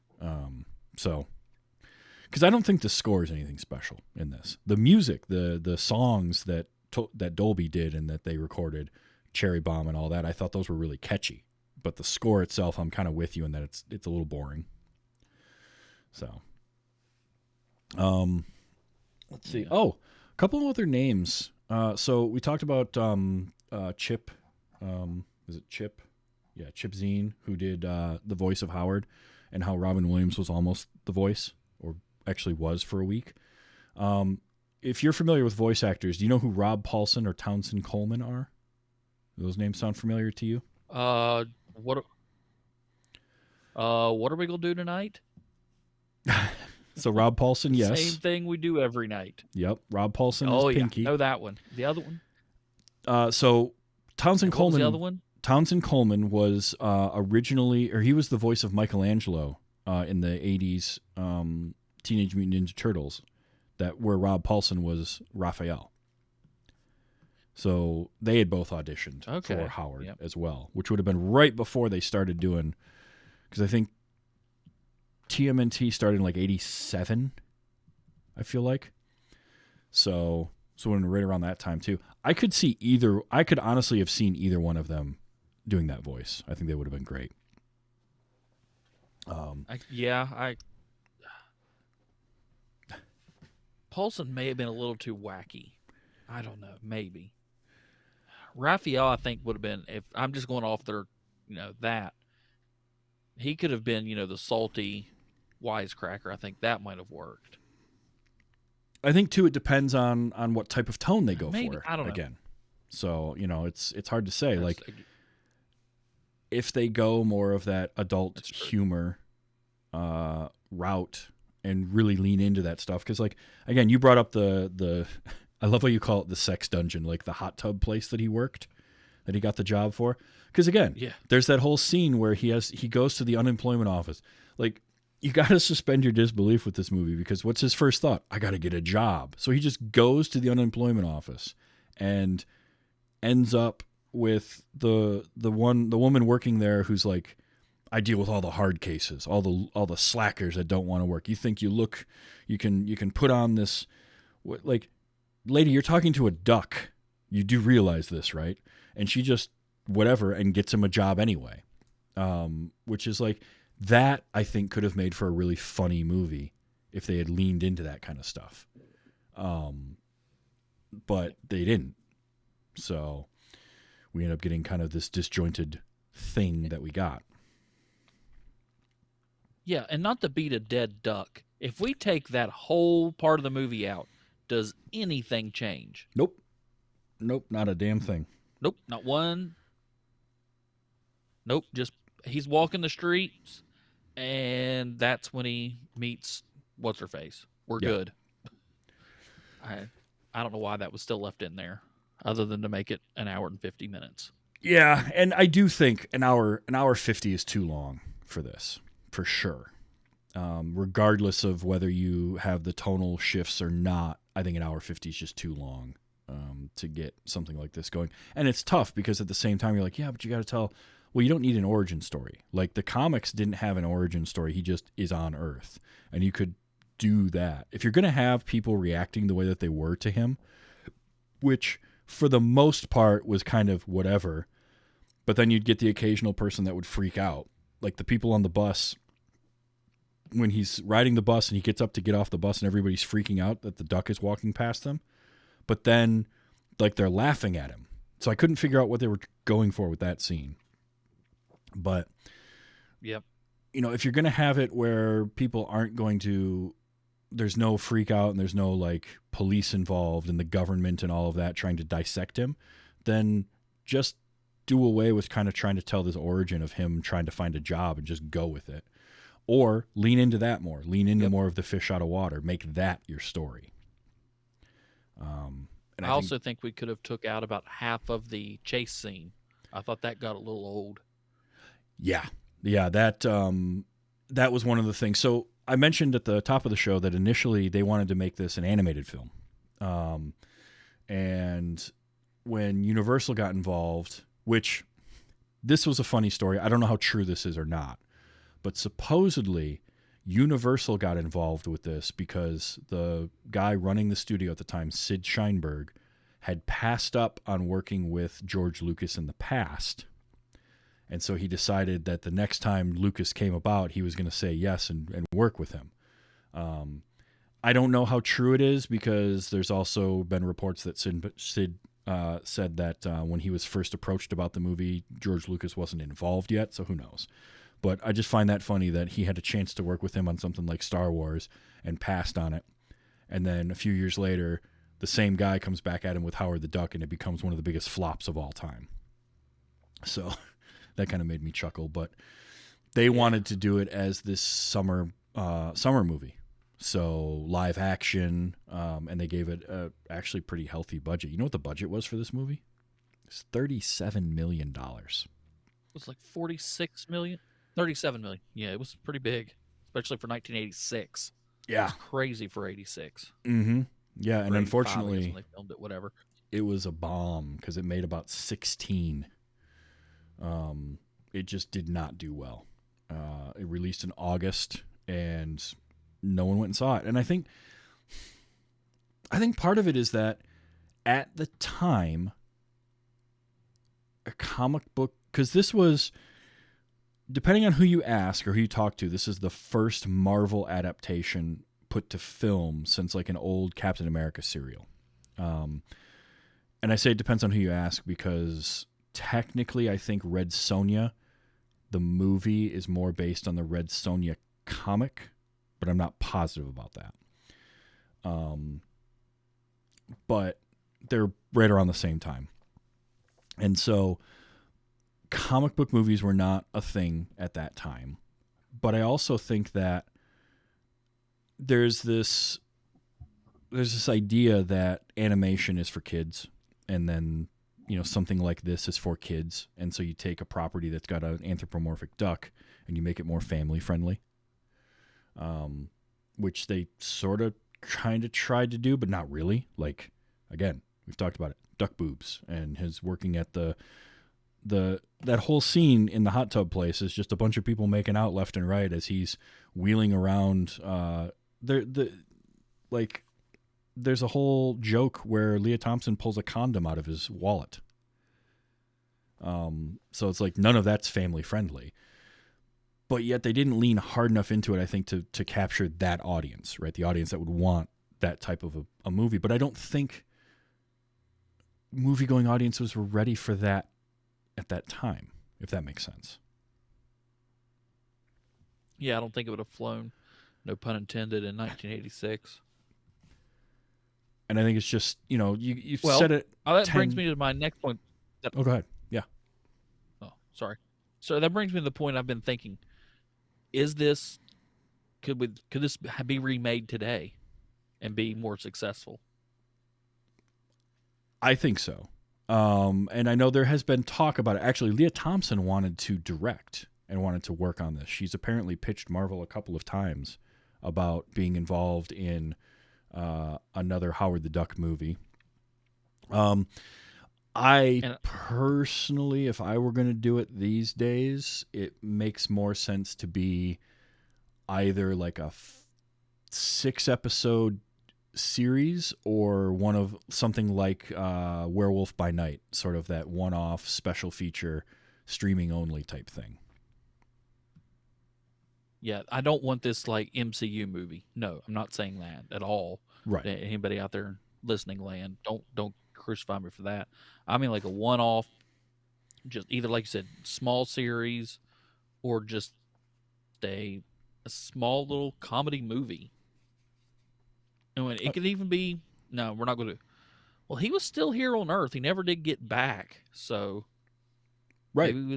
Speaker 1: So because I don't think the score is anything special in this. The music, the songs that Dolby did and that they recorded, Cherry Bomb and all that, I thought those were really catchy. But the score itself, I'm kind of with you in that it's a little boring. So, let's see. Oh, a couple of other names. So we talked about Chip. Is it Chip? Yeah, Chip Zine, who did the voice of Howard, and how Robin Williams was almost the voice, or actually was for a week. If you're familiar with voice actors, do you know who Rob Paulsen or Townsend Coleman are? Do those names sound familiar to you?
Speaker 4: What are we gonna do tonight?
Speaker 1: So Rob Paulsen, yes.
Speaker 4: Same thing we do every night.
Speaker 1: Yep, Rob Paulsen is Pinky.
Speaker 4: Yeah, know that one. The other one?
Speaker 1: So Townsend Coleman.
Speaker 4: What was the other one?
Speaker 1: Townsend Coleman was originally, or he was the voice of Michelangelo in the 80s Teenage Mutant Ninja Turtles, where Rob Paulsen was Raphael. So they had both auditioned for Howard as well, which would have been right before they started doing, because I think TMNT started in like 87, I feel like. So when right around that time too. I could honestly have seen either one of them doing that voice. I think they would have been great.
Speaker 4: Paulson may have been a little too wacky. I don't know, maybe. Raphael, I think, would have been, if I'm just going off their, that, he could have been, the salty wisecracker. I think that might have worked.
Speaker 1: I think too, it depends on what type of tone they go for.
Speaker 4: I don't know.
Speaker 1: Again. So, it's hard to say. If they go more of that adult humor route and really lean into that stuff, because again, you brought up the I love how you call it the sex dungeon, like the hot tub place that he worked, that he got the job for. Because again, there's that whole scene where he goes to the unemployment office. Like, you got to suspend your disbelief with this movie, because what's his first thought? I got to get a job. So he just goes to the unemployment office and ends up with the woman working there who's like, I deal with all the hard cases, all the slackers that don't want to work. You think you can put on this, like, lady, you're talking to a duck. You do realize this, right? And she just whatever and gets him a job anyway, which is like, that I think could have made for a really funny movie if they had leaned into that kind of stuff, but they didn't. So we end up getting kind of this disjointed thing that we got.
Speaker 4: Yeah, and not to beat a dead duck, if we take that whole part of the movie out, does anything change?
Speaker 1: Nope, not a damn thing.
Speaker 4: Nope, not one. Nope, just he's walking the streets, and that's when he meets what's-her-face. We're good. I don't know why that was still left in there, other than to make it an hour and 50 minutes.
Speaker 1: Yeah, and I do think an hour 50 is too long for this, for sure. Regardless of whether you have the tonal shifts or not, I think an hour 50 is just too long to get something like this going. And it's tough because at the same time you're like, yeah, but you got to tell Well, you don't need an origin story. Like the comics didn't have an origin story. He just is on Earth. And you could do that. If you're going to have people reacting the way that they were to him, which for the most part was kind of whatever, but then you'd get the occasional person that would freak out. Like the people on the bus, when he's riding the bus and he gets up to get off the bus and everybody's freaking out that the duck is walking past them. But then like they're laughing at him. So I couldn't figure out what they were going for with that scene. But,
Speaker 4: Yep.
Speaker 1: you know, if you're going to have it where people aren't going to, there's no freak out and there's no like police involved and the government and all of that trying to dissect him, then just do away with kind of trying to tell this origin of him trying to find a job and just go with it. Or lean into that more. Lean into more of the fish out of water. Make that your story. And
Speaker 4: I also think we could have took out about half of the chase scene. I thought that got a little old.
Speaker 1: Yeah, that was one of the things. So I mentioned at the top of the show that initially they wanted to make this an animated film. And when Universal got involved, which this was a funny story. I don't know how true this is or not, but supposedly Universal got involved with this because the guy running the studio at the time, Sid Sheinberg, had passed up on working with George Lucas in the past. And so he decided that the next time Lucas came about, he was going to say yes and work with him. I don't know how true it is because there's also been reports that Sid said that when he was first approached about the movie, George Lucas wasn't involved yet, so who knows. But I just find that funny that he had a chance to work with him on something like Star Wars and passed on it. And then a few years later, the same guy comes back at him with Howard the Duck, and it becomes one of the biggest flops of all time. So that kind of made me chuckle. But they wanted to do it as this summer movie. So live action, and they gave it a actually pretty healthy budget. You know what the budget was for this movie? It's $37 million.
Speaker 4: It was like 46 million, 37 million. Yeah, it was pretty big, especially for 1986.
Speaker 1: Yeah.
Speaker 4: It was crazy for 86.
Speaker 1: Mm-hmm. Yeah, and
Speaker 4: Or 85, I guess,
Speaker 1: unfortunately,
Speaker 4: when they filmed it, whatever.
Speaker 1: it was a bomb because it made about 16. It just did not do well. It released in August, and no one went and saw it. And I think part of it is that at the time, a comic book, because this was, depending on who you ask or who you talk to, this is the first Marvel adaptation put to film since like an old Captain America serial. And I say it depends on who you ask because technically I think Red Sonja, the movie, is more based on the Red Sonja comic, but I'm not positive about that. But they're right around the same time. And so comic book movies were not a thing at that time. But I also think that there's this idea that animation is for kids, and then, you know, something like this is for kids. And so you take a property that's got an anthropomorphic duck and you make it more family friendly, which they sort of kind of tried to do, but not really. Like, again, we've talked about it, duck boobs, and his working at that whole scene in the hot tub place is just a bunch of people making out left and right as he's wheeling around. There's a whole joke where Leah Thompson pulls a condom out of his wallet. So it's like none of that's family friendly. But yet they didn't lean hard enough into it, I think, to capture that audience, right? The audience that would want that type of a movie. But I don't think movie-going audiences were ready for that at that time, if that makes sense.
Speaker 4: Yeah, I don't think it would have flown, no pun intended, in 1986.
Speaker 1: And I think it's just, you know, you said it.
Speaker 4: That brings me to my next point.
Speaker 1: Oh, go ahead. Yeah.
Speaker 4: Oh, sorry. So that brings me to the point I've been thinking. Could this be remade today and be more successful?
Speaker 1: I think so. And I know there has been talk about it. Actually, Leah Thompson wanted to direct and wanted to work on this. She's apparently pitched Marvel a couple of times about being involved in another Howard the Duck movie. I
Speaker 4: And
Speaker 1: personally, if I were going to do it these days, it makes more sense to be either like a 6-episode series or one of something like Werewolf by Night, sort of that one-off special feature streaming only type thing.
Speaker 4: yeah, I don't want this like MCU movie. No, I'm not saying that at all.
Speaker 1: Right.
Speaker 4: Anybody out there in listening land, don't crucify me for that. I mean like a one-off, just either like you said, small series, or just a small little comedy movie. And when it could even be, no, we're not going to. Well, he was still here on Earth. He never did get back, so
Speaker 1: Right.
Speaker 4: maybe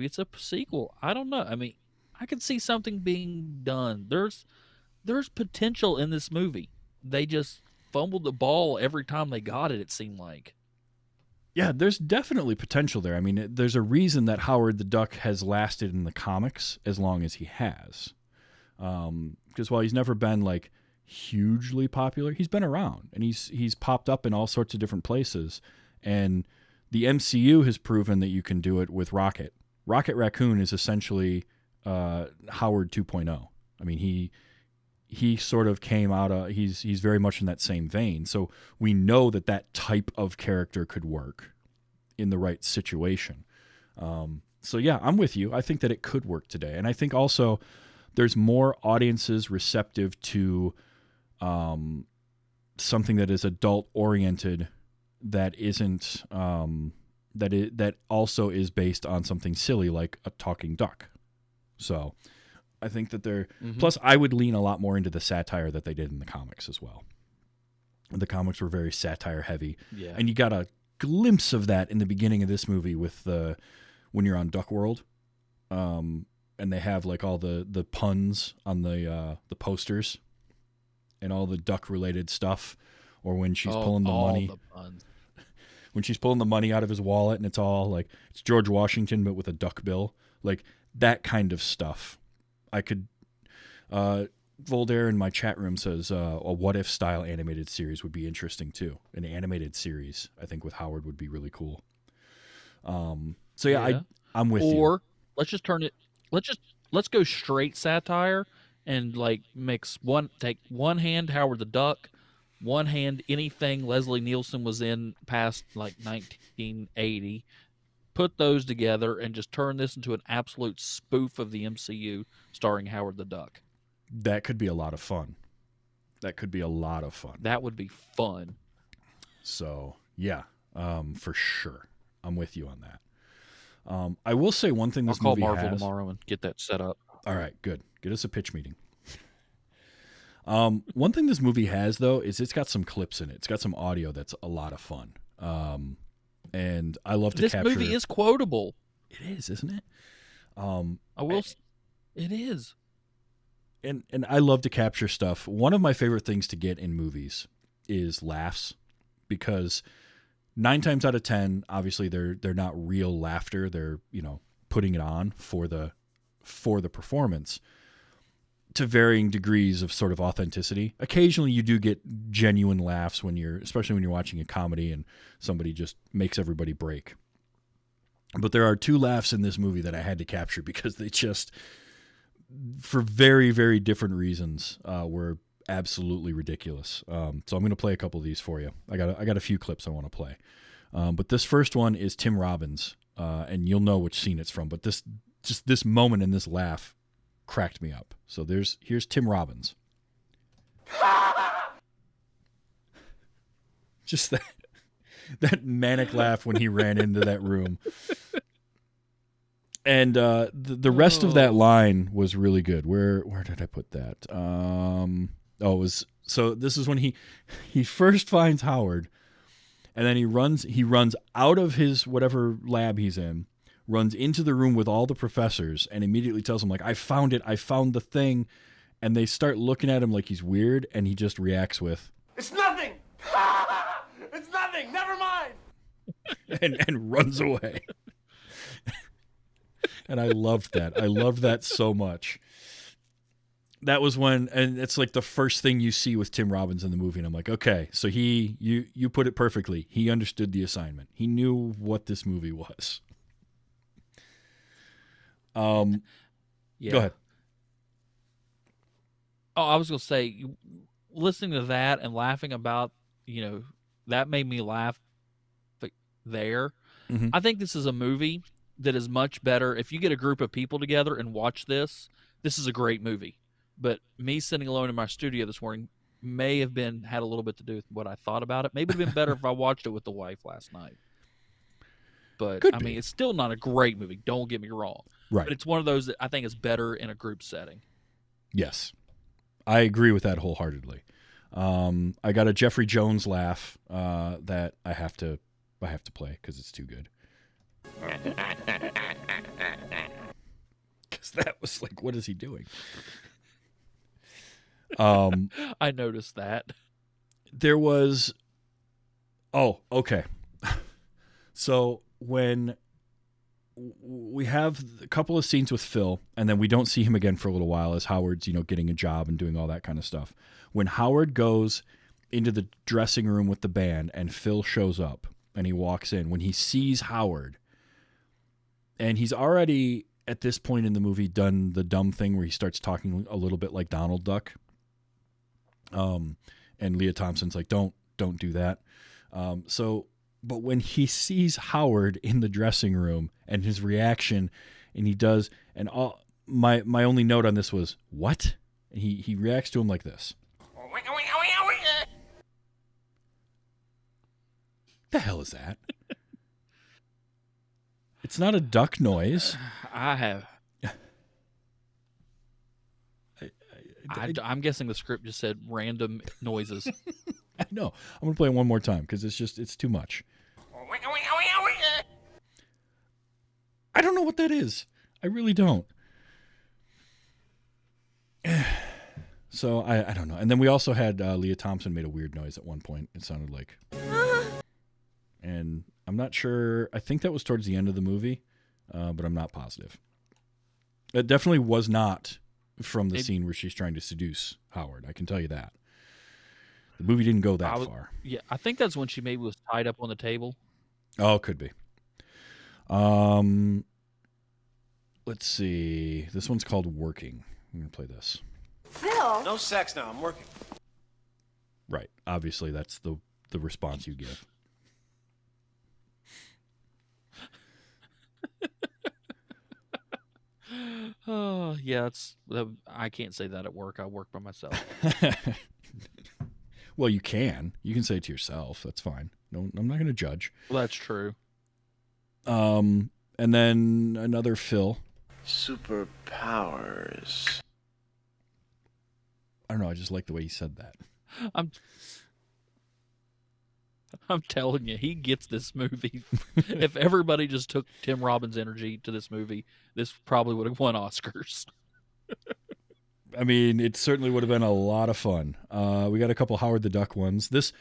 Speaker 4: it's a sequel. I don't know. I mean, I could see something being done. There's potential in this movie. They just fumbled the ball every time they got it. It seemed like.
Speaker 1: Yeah, there's definitely potential there. I mean, there's a reason that Howard the Duck has lasted in the comics as long as he has. Because while he's never been like hugely popular, he's been around and he's popped up in all sorts of different places. And the MCU has proven that you can do it with Rocket. Rocket Raccoon is essentially Howard 2.0. I mean, he sort of came out of he's very much in that same vein. So we know that type of character could work in the right situation. So yeah, I'm with you. I think that it could work today. And I think also there's more audiences receptive to something that is adult oriented that isn't that also is based on something silly like a talking duck. So I think that they're plus I would lean a lot more into the satire that they did in the comics as well. The comics were very satire heavy.
Speaker 4: Yeah.
Speaker 1: And you got a glimpse of that in the beginning of this movie with when you're on Duck World. And they have like all the puns on the posters and all the duck related stuff, or when she's pulling the money.
Speaker 4: The puns.
Speaker 1: When she's pulling the money out of his wallet and it's all like it's George Washington but with a duck bill, like that kind of stuff. I could Voltaire in my chat room says a what if style animated series would be interesting too. An animated series I think with Howard would be really cool. So yeah. I'm with you.
Speaker 4: Or let's just turn it. Let's go straight satire and like take one hand Howard the Duck, one hand anything Leslie Nielsen was in past like 1980. Put those together and just turn this into an absolute spoof of the MCU starring Howard the Duck.
Speaker 1: That could be a lot of fun. That would be fun. So yeah, for sure. I'm with you on that. I will say one thing this
Speaker 4: I'll call
Speaker 1: movie
Speaker 4: Marvel
Speaker 1: has.
Speaker 4: tomorrow and get that set up.
Speaker 1: All right, good. Get us a pitch meeting. One thing this movie has though is it's got some clips in it. It's got some audio that's a lot of fun. And I love to capture.
Speaker 4: This movie is quotable.
Speaker 1: It is, isn't it?
Speaker 4: It is.
Speaker 1: And I love to capture stuff. One of my favorite things to get in movies is laughs, because 9 times out of 10, obviously they're not real laughter. They're, putting it on for the performance to varying degrees of sort of authenticity. Occasionally you do get genuine laughs especially when you're watching a comedy and somebody just makes everybody break. But there are 2 laughs in this movie that I had to capture because they just, for very, very different reasons, were absolutely ridiculous. So I'm going to play a couple of these for you. I got a few clips I want to play. But this first one is Tim Robbins, and you'll know which scene it's from. But this moment and this laugh cracked me up. So here's Tim Robbins. Just that manic laugh when he ran into that room. And the rest of that line was really good. Where did I put that? It was, so this is when he first finds Howard, and then he runs out of his whatever lab he's in, runs into the room with all the professors, and immediately tells them like, I found the thing. And they start looking at him like he's weird, and he just reacts with,
Speaker 2: It's nothing! It's nothing! Never mind!
Speaker 1: and runs away. And I loved that. I loved that so much. that was when, and it's like the first thing you see with Tim Robbins in the movie, and I'm like, okay, so you put it perfectly. He understood the assignment. He knew what this movie was.
Speaker 4: Yeah.
Speaker 1: Go ahead.
Speaker 4: Oh, I was gonna say, listening to that and laughing about, that made me laugh there.
Speaker 1: Mhm.
Speaker 4: I think this is a movie that is much better. If you get a group of people together and watch this, this is a great movie. But me sitting alone in my studio this morning may have had a little bit to do with what I thought about it. Maybe it'd been better if I watched it with the wife last night. But
Speaker 1: Could
Speaker 4: I
Speaker 1: be.
Speaker 4: mean, it's still not a great movie. Don't get me wrong.
Speaker 1: Right.
Speaker 4: But it's one of those that I think is better in a group setting.
Speaker 1: Yes. I agree with that wholeheartedly. I got a Jeffrey Jones laugh that I have to play because it's too good. Because that was like, what is he doing?
Speaker 4: I noticed that.
Speaker 1: There was. Oh, okay. So when we have a couple of scenes with Phil, and then we don't see him again for a little while as Howard's, getting a job and doing all that kind of stuff. When Howard goes into the dressing room with the band and Phil shows up and he walks in, when he sees Howard, and he's already at this point in the movie done the dumb thing where he starts talking a little bit like Donald Duck. And Leah Thompson's like, don't do that. But when he sees Howard in the dressing room and his reaction, and he does, and my only note on this was, what? And he reacts to him like this. The hell is that? It's not a duck noise.
Speaker 4: I have. I'm guessing the script just said random noises.
Speaker 1: I know. I'm going to play it one more time because it's too much. I don't know what that is. I really don't. So I don't know. And then we also had Leah Thompson made a weird noise at one point. It sounded like. And I'm not sure. I think that was towards the end of the movie, but I'm not positive. It definitely was not from the scene where she's trying to seduce Howard. I can tell you that. The movie didn't go that far.
Speaker 4: Yeah, I think that's when she maybe was tied up on the table.
Speaker 1: Oh, it could be. Let's see. This one's called Working. I'm going to play this.
Speaker 2: Phil. No sex now. I'm working.
Speaker 1: Right. Obviously, that's the response you give.
Speaker 4: Oh, yeah, I can't say that at work. I work by myself.
Speaker 1: Well, you can. You can say it to yourself. That's fine. No, I'm not going to judge.
Speaker 4: Well, that's true.
Speaker 1: And then another Phil.
Speaker 2: Superpowers.
Speaker 1: I don't know. I just like the way he said that.
Speaker 4: I'm telling you, he gets this movie. If everybody just took Tim Robbins' energy to this movie, this probably would have won Oscars.
Speaker 1: I mean, it certainly would have been a lot of fun. We got a couple Howard the Duck ones. This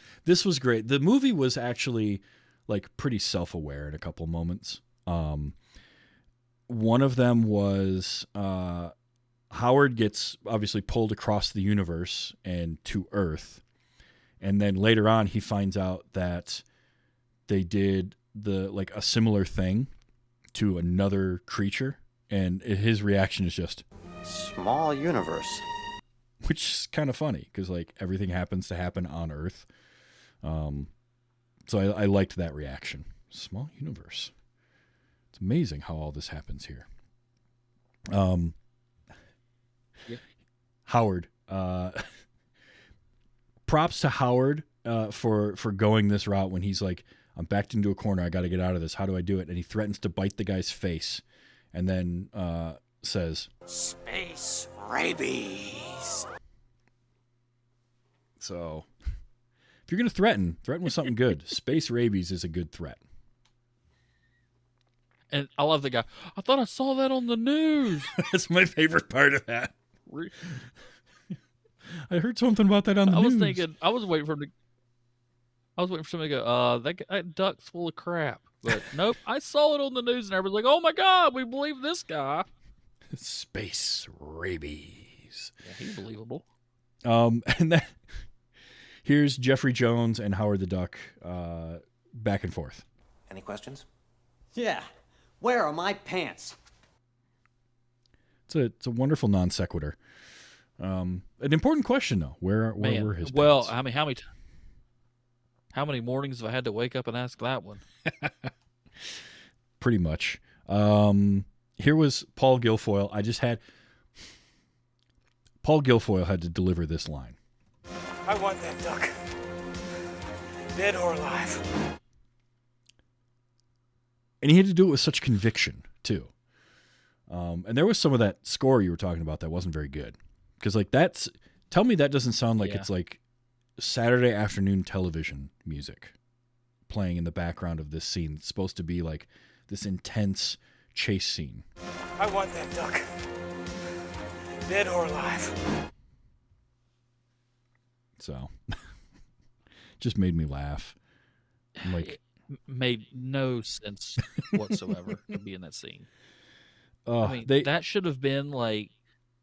Speaker 1: was great. The movie was actually like pretty self-aware in a couple moments. One of them was Howard gets obviously pulled across the universe and to Earth. And then later on, he finds out that they did a similar thing to another creature. And his reaction is just,
Speaker 3: Small universe.
Speaker 1: which is kind of funny because like everything happens to happen on Earth. So I liked that reaction. Small universe. It's amazing how all this happens here. Yeah. Howard. Props to Howard for going this route when he's like, I'm backed into a corner. I got to get out of this. How do I do it? And he threatens to bite the guy's face, and then says,
Speaker 2: Space rabies.
Speaker 1: So, if you're going to threaten with something good. Space rabies is a good threat.
Speaker 4: And I love the guy. I thought I saw that on the news.
Speaker 1: That's my favorite part of that. I heard something about that on the news.
Speaker 4: I was waiting for somebody to go, that duck's full of crap. But nope, I saw it on the news and everybody's like, oh my God, we believe this guy.
Speaker 1: Space rabies.
Speaker 4: Yeah, he's believable.
Speaker 1: And then here's Jeffrey Jones and Howard the Duck back and forth.
Speaker 3: Any questions?
Speaker 6: Yeah. Where are my pants?
Speaker 1: It's a wonderful non sequitur. An important question though. Where were his
Speaker 4: Well,
Speaker 1: pants?
Speaker 4: I mean, how many mornings have I had to wake up and ask that one?
Speaker 1: Pretty much. Here was Paul Guilfoyle. Paul Guilfoyle had to deliver this line.
Speaker 2: I want that duck. Dead or alive.
Speaker 1: And he had to do it with such conviction, too. And there was some of that score you were talking about that wasn't very good. Because, like, tell me that doesn't sound like it's like Saturday afternoon television music playing in the background of this scene. It's supposed to be like this intense chase scene.
Speaker 2: I want that duck. Dead or alive.
Speaker 1: So, just made me laugh. I'm like,
Speaker 4: Made no sense whatsoever to be in that scene. I mean, that should have been like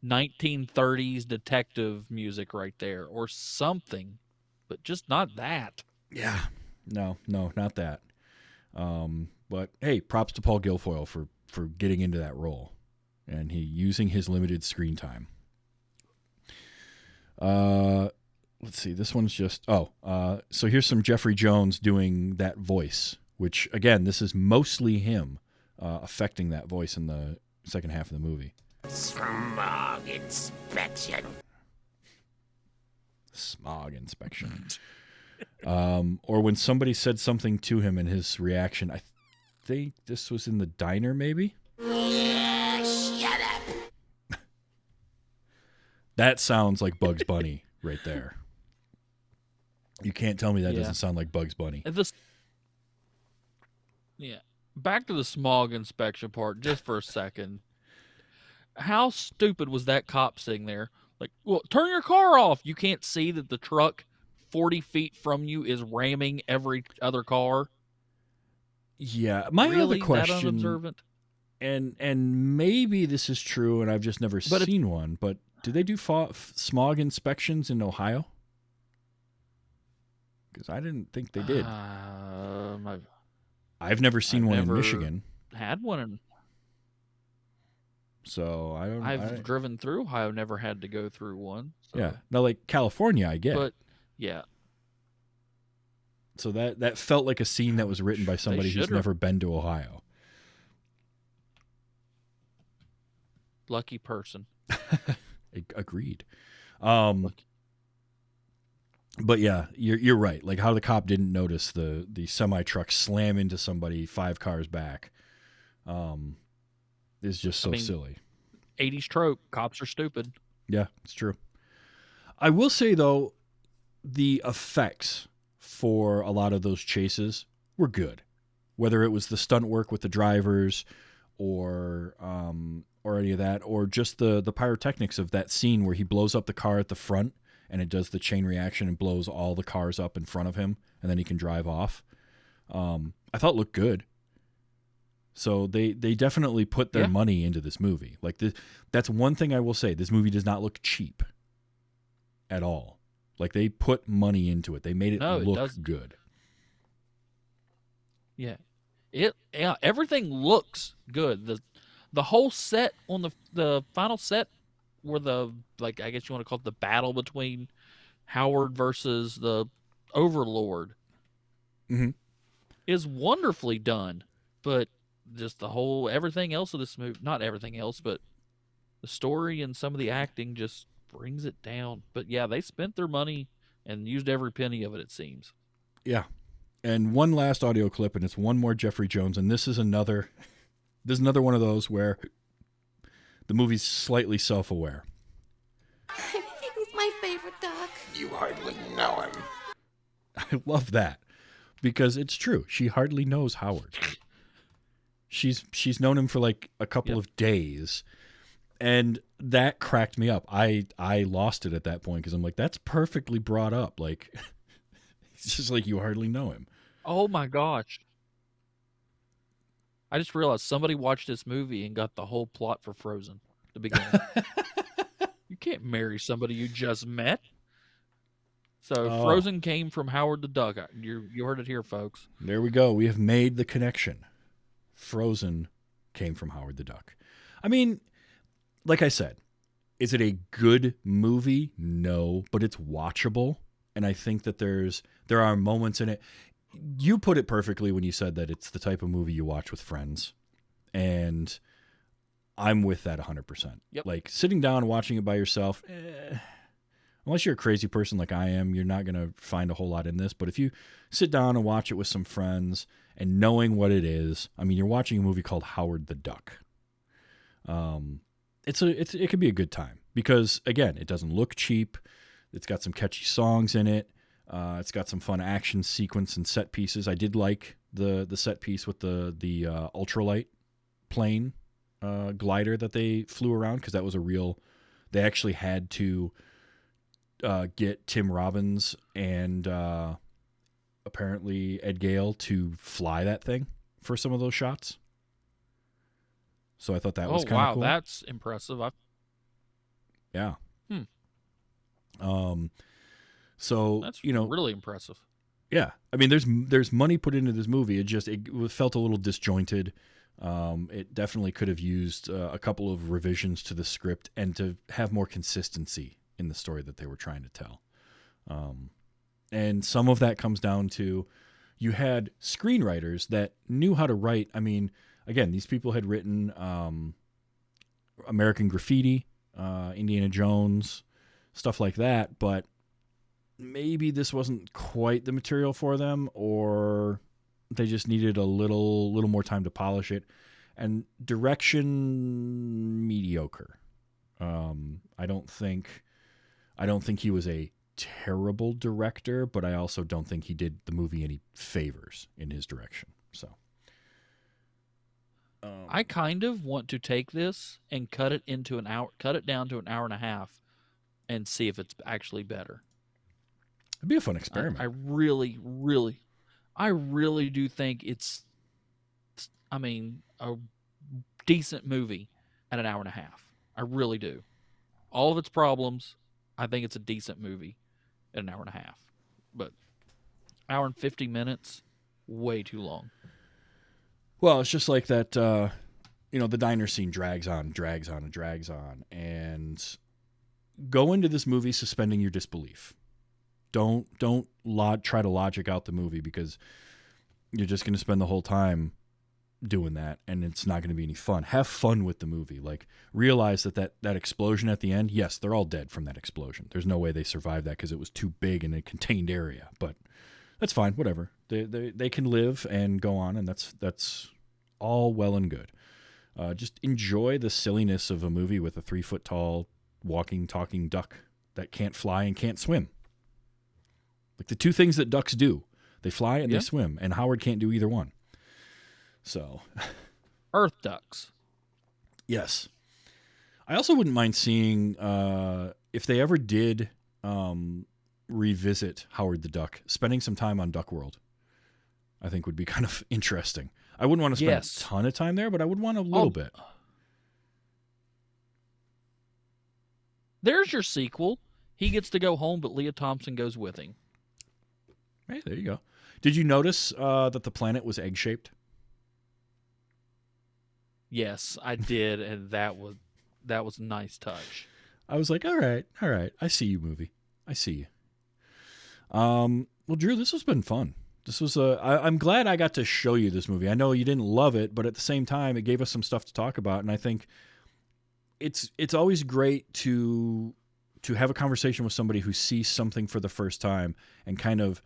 Speaker 4: 1930s detective music right there or something, but just not that.
Speaker 1: yeah, no, not that. But hey, props to Paul Guilfoyle for getting into that role and he using his limited screen time. Let's see. This one's just so here's some Jeffrey Jones doing that voice, which again, this is mostly him affecting that voice in the second half of the movie.
Speaker 3: Smog inspection.
Speaker 1: Smog inspection. Or when somebody said something to him and his reaction, I think this was in the diner maybe?
Speaker 3: Yeah, shut up.
Speaker 1: That sounds like Bugs Bunny right there. You can't tell me that doesn't sound like Bugs Bunny.
Speaker 4: Back to the smog inspection part just for a second. How stupid was that cop sitting there? Like, well, turn your car off. You can't see that the truck 40 feet from you is ramming every other car.
Speaker 1: Yeah, my
Speaker 4: Really?
Speaker 1: other question,
Speaker 4: That unobservant?
Speaker 1: and maybe this is true, and I've just never seen one, but do they do smog inspections in Ohio? Because I didn't think they did. I've never seen one in Michigan.
Speaker 4: Had one.
Speaker 1: So I don't.
Speaker 4: I've driven through Ohio, never had to go through one. So.
Speaker 1: Yeah, now like California, I get.
Speaker 4: But yeah.
Speaker 1: So that felt like a scene that was written by somebody who's never been to Ohio.
Speaker 4: Lucky person.
Speaker 1: Agreed. But yeah, you're right. Like how the cop didn't notice the semi truck slam into somebody 5 cars back, is just so silly.
Speaker 4: 80s trope. Cops are stupid.
Speaker 1: Yeah, it's true. I will say though, the effects for a lot of those chases were good, whether it was the stunt work with the drivers, or any of that, or just the pyrotechnics of that scene where he blows up the car at the front. And it does the chain reaction and blows all the cars up in front of him, and then he can drive off. I thought it looked good. So they definitely put their money into this movie. Like that's one thing I will say. This movie does not look cheap at all. Like they put money into it. They made it look good.
Speaker 4: Yeah. Everything looks good. The whole set on the final set where I guess you want to call it the battle between Howard versus the Overlord is wonderfully done. But just everything else of this movie, not everything else, but the story and some of the acting just brings it down. But yeah, they spent their money and used every penny of it, it seems.
Speaker 1: Yeah. And one last audio clip, and it's one more Jeffrey Jones, and this is another one of those where the movie's slightly self-aware.
Speaker 7: He's my favorite duck.
Speaker 3: You hardly know him.
Speaker 1: I love that because it's true. She hardly knows Howard. She's known him for like a couple of days, and that cracked me up. I lost it at that point because I'm like, that's perfectly brought up. Like, it's just like you hardly know him.
Speaker 4: Oh my gosh. I just realized somebody watched this movie and got the whole plot for Frozen to begin with. You can't marry somebody you just met. So
Speaker 1: Oh.
Speaker 4: Frozen came from Howard the Duck. You heard it here, folks.
Speaker 1: There we go. We have made the connection. Frozen came from Howard the Duck. I mean, like I said, is it a good movie? No, but it's watchable, and I think that there are moments in it. You put it perfectly when you said that it's the type of movie you watch with friends, and I'm with that 100%.
Speaker 4: Yep.
Speaker 1: Like sitting down and watching it by yourself, unless you're a crazy person like I am, you're not going to find a whole lot in this. But if you sit down and watch it with some friends and knowing what it is, I mean, you're watching a movie called Howard the Duck. It could be a good time because, again, it doesn't look cheap. It's got some catchy songs in it. It's got some fun action sequence and set pieces. I did like the set piece with the ultralight plane glider that they flew around, because that was a real. They actually had to get Tim Robbins and apparently Ed Gale to fly that thing for some of those shots. So I thought that was kind of cool.
Speaker 4: Wow, that's impressive.
Speaker 1: Yeah.
Speaker 4: Hmm.
Speaker 1: So
Speaker 4: That's
Speaker 1: you know,
Speaker 4: really impressive.
Speaker 1: yeah. I mean, there's money put into this movie. It felt a little disjointed. It definitely could have used a couple of revisions to the script and to have more consistency in the story that they were trying to tell. And some of that comes down to you had screenwriters that knew how to write. I mean, again, these people had written American Graffiti, Indiana Jones, stuff like that, but maybe this wasn't quite the material for them, or they just needed a little more time to polish it. And direction, mediocre. I don't think he was a terrible director, but I also don't think he did the movie any favors in his direction. So
Speaker 4: I kind of want to take this and cut it down to an hour and a half, and see if it's actually better.
Speaker 1: it'd be a fun experiment.
Speaker 4: I really, really do think it's, I mean, a decent movie at an hour and a half. I really do. All of its problems, I think it's a decent movie at an hour and a half. But hour and 50 minutes, way too long.
Speaker 1: Well, it's just like that, the diner scene drags on, and go into this movie suspending your disbelief. Don't try to logic out the movie, because you're just going to spend the whole time doing that, and it's not going to be any fun. Have fun with the movie. Like, realize that explosion at the end, yes, they're all dead from that explosion. There's no way they survived that because it was too big in a contained area, but that's fine, whatever. They can live and go on, and that's all well and good. Just enjoy the silliness of a movie with a 3-foot-tall walking, talking duck that can't fly and can't swim. Like the two things that ducks do. They fly and they swim, and Howard can't do either one. So,
Speaker 4: Earth ducks.
Speaker 1: Yes. I also wouldn't mind seeing if they ever did revisit Howard the Duck, spending some time on Duck World, I think would be kind of interesting. I wouldn't want to spend a ton of time there, but I would want a little bit.
Speaker 4: There's your sequel. He gets to go home, but Leah Thompson goes with him.
Speaker 1: Hey, there you go. Did you notice that the planet was egg-shaped?
Speaker 4: Yes, I did, and that was a nice touch.
Speaker 1: I was like, all right. I see you, movie. I see you. Well, Drew, this has been fun. This was I'm glad I got to show you this movie. I know you didn't love it, but at the same time, it gave us some stuff to talk about, and I think it's always great to have a conversation with somebody who sees something for the first time and kind of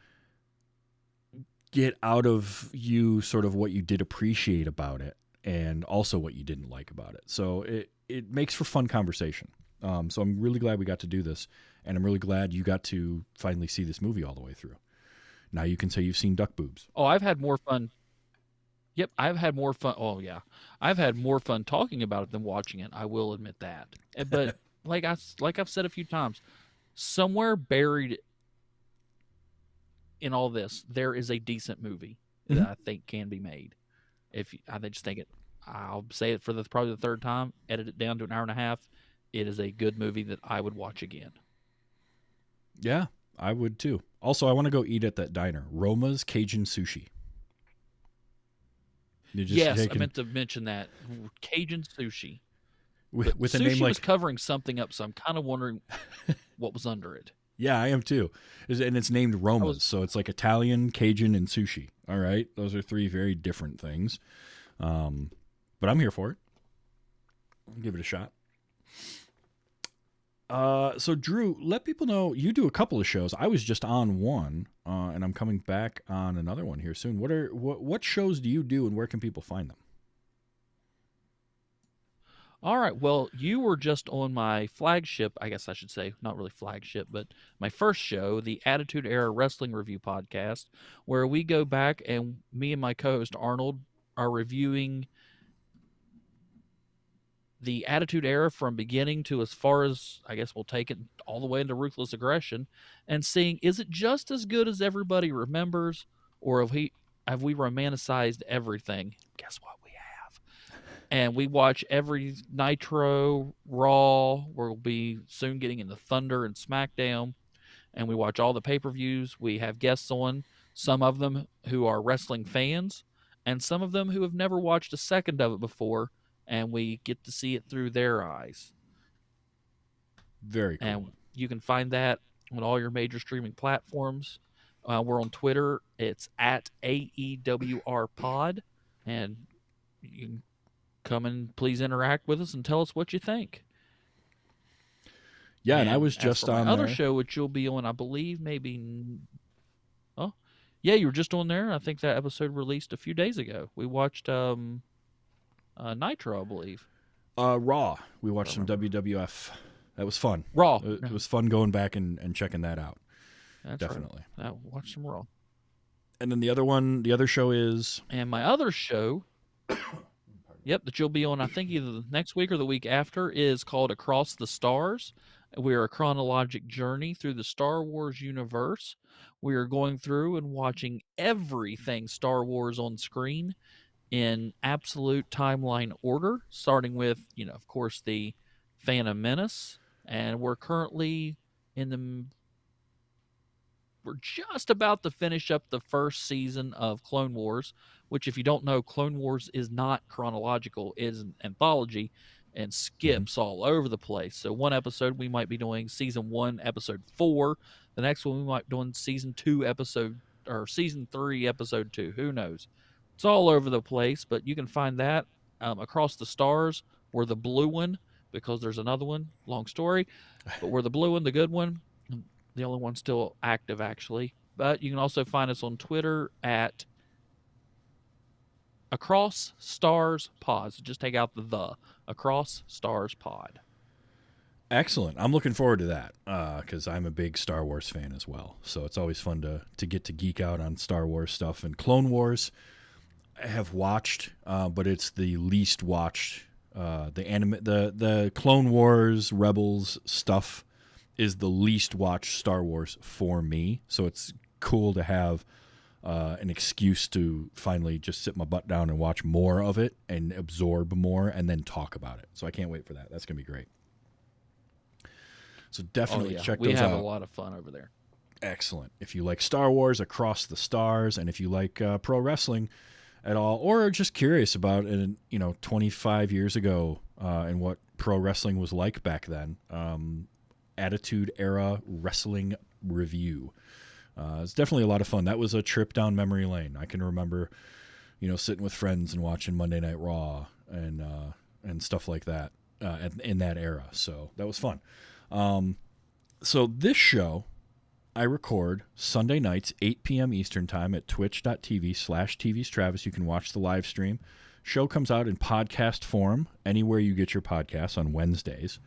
Speaker 1: get out of you sort of what you did appreciate about it and also what you didn't like about it. So it makes for fun conversation. So I'm really glad we got to do this, and I'm really glad you got to finally see this movie all the way through. Now you can say you've seen duck boobs.
Speaker 4: Oh, I've had more fun. Yep, I've had more fun. Oh, yeah. I've had more fun talking about it than watching it. I will admit that. But like I've said a few times, somewhere buried in all this, there is a decent movie that I think can be made. I just think it. I'll say it for probably the third time. Edit it down to an hour and a half, it is a good movie that I would watch again.
Speaker 1: Yeah, I would too. Also, I want to go eat at that diner, Roma's Cajun Sushi. You just
Speaker 4: Yes, I
Speaker 1: taking-
Speaker 4: meant to mention that Cajun sushi.
Speaker 1: with a
Speaker 4: Sushi
Speaker 1: name like
Speaker 4: was covering something up, so I'm kind of wondering what was under it.
Speaker 1: yeah, I am too. And it's named Roma's, so it's like Italian, Cajun, and sushi. All right, those are three very different things. But I'm here for it. I'll give it a shot. So Drew, let people know you do a couple of shows. I was just on one, and I'm coming back on another one here soon. What shows do you do, and where can people find them?
Speaker 4: All right. Well, you were just on my flagship, I guess I should say, not really flagship, but my first show, the Attitude Era Wrestling Review Podcast, where we go back and me and my co-host Arnold are reviewing the Attitude Era from beginning to as far as, I guess we'll take it all the way into Ruthless Aggression, and seeing, is it just as good as everybody remembers, or have we romanticized everything? Guess what? We have. And we watch every Nitro, Raw. We'll be soon getting into Thunder and SmackDown. And we watch all the pay-per-views. We have guests on, some of them who are wrestling fans, and some of them who have never watched a second of it before, and we get to see it through their eyes.
Speaker 1: Very cool.
Speaker 4: And you can find that on all your major streaming platforms. We're on Twitter. It's at AEWR Pod. And you can come and please interact with us and tell us what you think.
Speaker 1: Yeah, and I was
Speaker 4: as
Speaker 1: just
Speaker 4: for my
Speaker 1: on
Speaker 4: other
Speaker 1: there.
Speaker 4: show, which you'll be on, I believe, maybe. Oh, yeah, you were just on there. I think that episode released a few days ago. We watched Nitro, I believe.
Speaker 1: Raw. We watched some WWF. That was fun.
Speaker 4: Raw.
Speaker 1: It was fun going back and checking that out.
Speaker 4: That's
Speaker 1: Definitely.
Speaker 4: Right. Watch some Raw.
Speaker 1: And then the other show is
Speaker 4: And my other show, yep, that you'll be on, I think either the next week or the week after, is called Across the Stars. We are a chronologic journey through the Star Wars universe. We are going through and watching everything Star Wars on screen in absolute timeline order, starting with, of course, the Phantom Menace. And we're currently we're just about to finish up the first season of Clone Wars, which, if you don't know, Clone Wars is not chronological. It is an anthology and skips all over the place. So one episode we might be doing season 1, episode 4. The next one we might be doing season 3, episode 2. Who knows? It's all over the place, but you can find that Across the Stars. We're the blue one because there's another one. Long story, but we're the blue one, the good one. The only one still active, actually. But you can also find us on Twitter at Across Stars Pod. So just take out the Across Stars Pod.
Speaker 1: excellent. I'm looking forward to that because I'm a big Star Wars fan as well. So it's always fun to get to geek out on Star Wars stuff. And Clone Wars, I have watched, but it's the least watched. The Clone Wars Rebels stuff is the least watched Star Wars for me. So it's cool to have an excuse to finally just sit my butt down and watch more of it and absorb more and then talk about it. So I can't wait for that. That's going to be great. So definitely check those out.
Speaker 4: We have a lot of fun over there.
Speaker 1: Excellent. If you like Star Wars, Across the Stars, and if you like pro wrestling at all, or are just curious about 25 years ago and what pro wrestling was like back then, Attitude Era Wrestling Review. It's definitely a lot of fun. That was a trip down memory lane. I can remember, sitting with friends and watching Monday Night Raw and stuff like that in that era. So that was fun. So this show I record Sunday nights, 8 p.m. Eastern Time at twitch.tv/TVsTravis. You can watch the live stream. Show comes out in podcast form anywhere you get your podcasts on Wednesdays.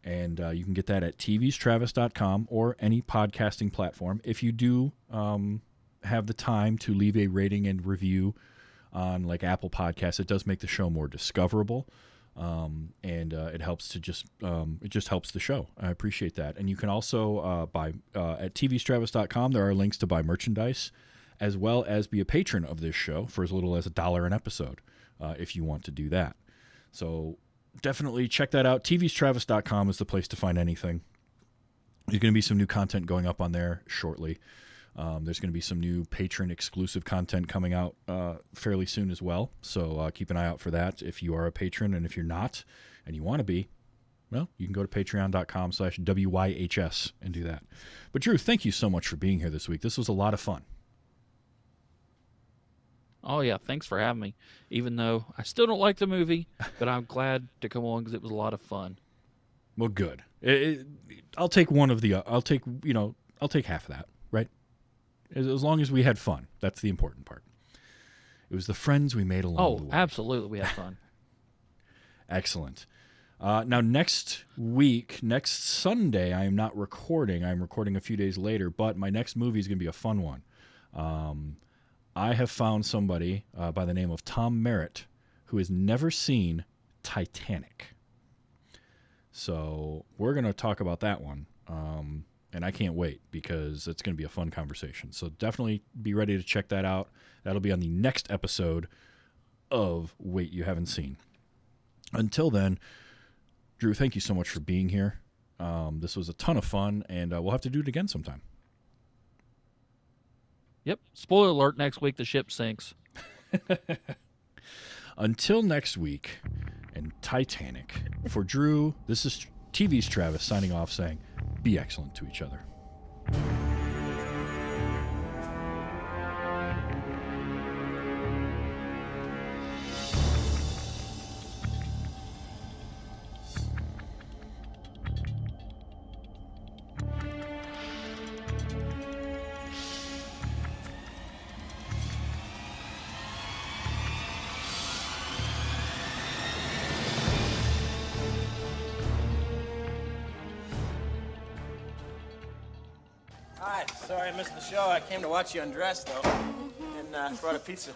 Speaker 1: And you can get that at tvstravis.com or any podcasting platform. If you do have the time to leave a rating and review on like Apple Podcasts, it does make the show more discoverable. And it helps to it just helps the show. I appreciate that. And you can also buy at tvstravis.com. There are links to buy merchandise as well as be a patron of this show for as little as $1 an episode if you want to do that. So definitely check that out. tvstravis.com is the place to find anything. There's going to be some new content going up on there shortly. There's going to be some new patron exclusive content coming out fairly soon as well. So keep an eye out for that if you are a patron. And if you're not and you want to be, well, you can go to patreon.com/WYHS and do that. But Drew, thank you so much for being here this week. This was a lot of fun.
Speaker 4: Oh, yeah. Thanks for having me. Even though I still don't like the movie, but I'm glad to come on because it was a lot of fun.
Speaker 1: Well, good. I'll take one of the. I'll take half of that. Right. As long as we had fun, that's the important part. It was the friends we made along the way.
Speaker 4: Oh, absolutely, we had fun.
Speaker 1: Excellent. Now, next week, next Sunday, I am not recording. I'm recording a few days later, but my next movie is going to be a fun one. I have found somebody by the name of Tom Merritt who has never seen Titanic. So we're going to talk about that one, and I can't wait because it's going to be a fun conversation. So definitely be ready to check that out. That'll be on the next episode of Wait You Haven't Seen. Until then, Drew, thank you so much for being here. This was a ton of fun, and we'll have to do it again sometime.
Speaker 4: Yep. Spoiler alert, next week the ship sinks.
Speaker 1: Until next week, and Titanic. For Drew, this is TV's Travis signing off saying, be excellent to each other.
Speaker 2: Hi, sorry I missed the show. I came to watch you undress, though. And brought a pizza.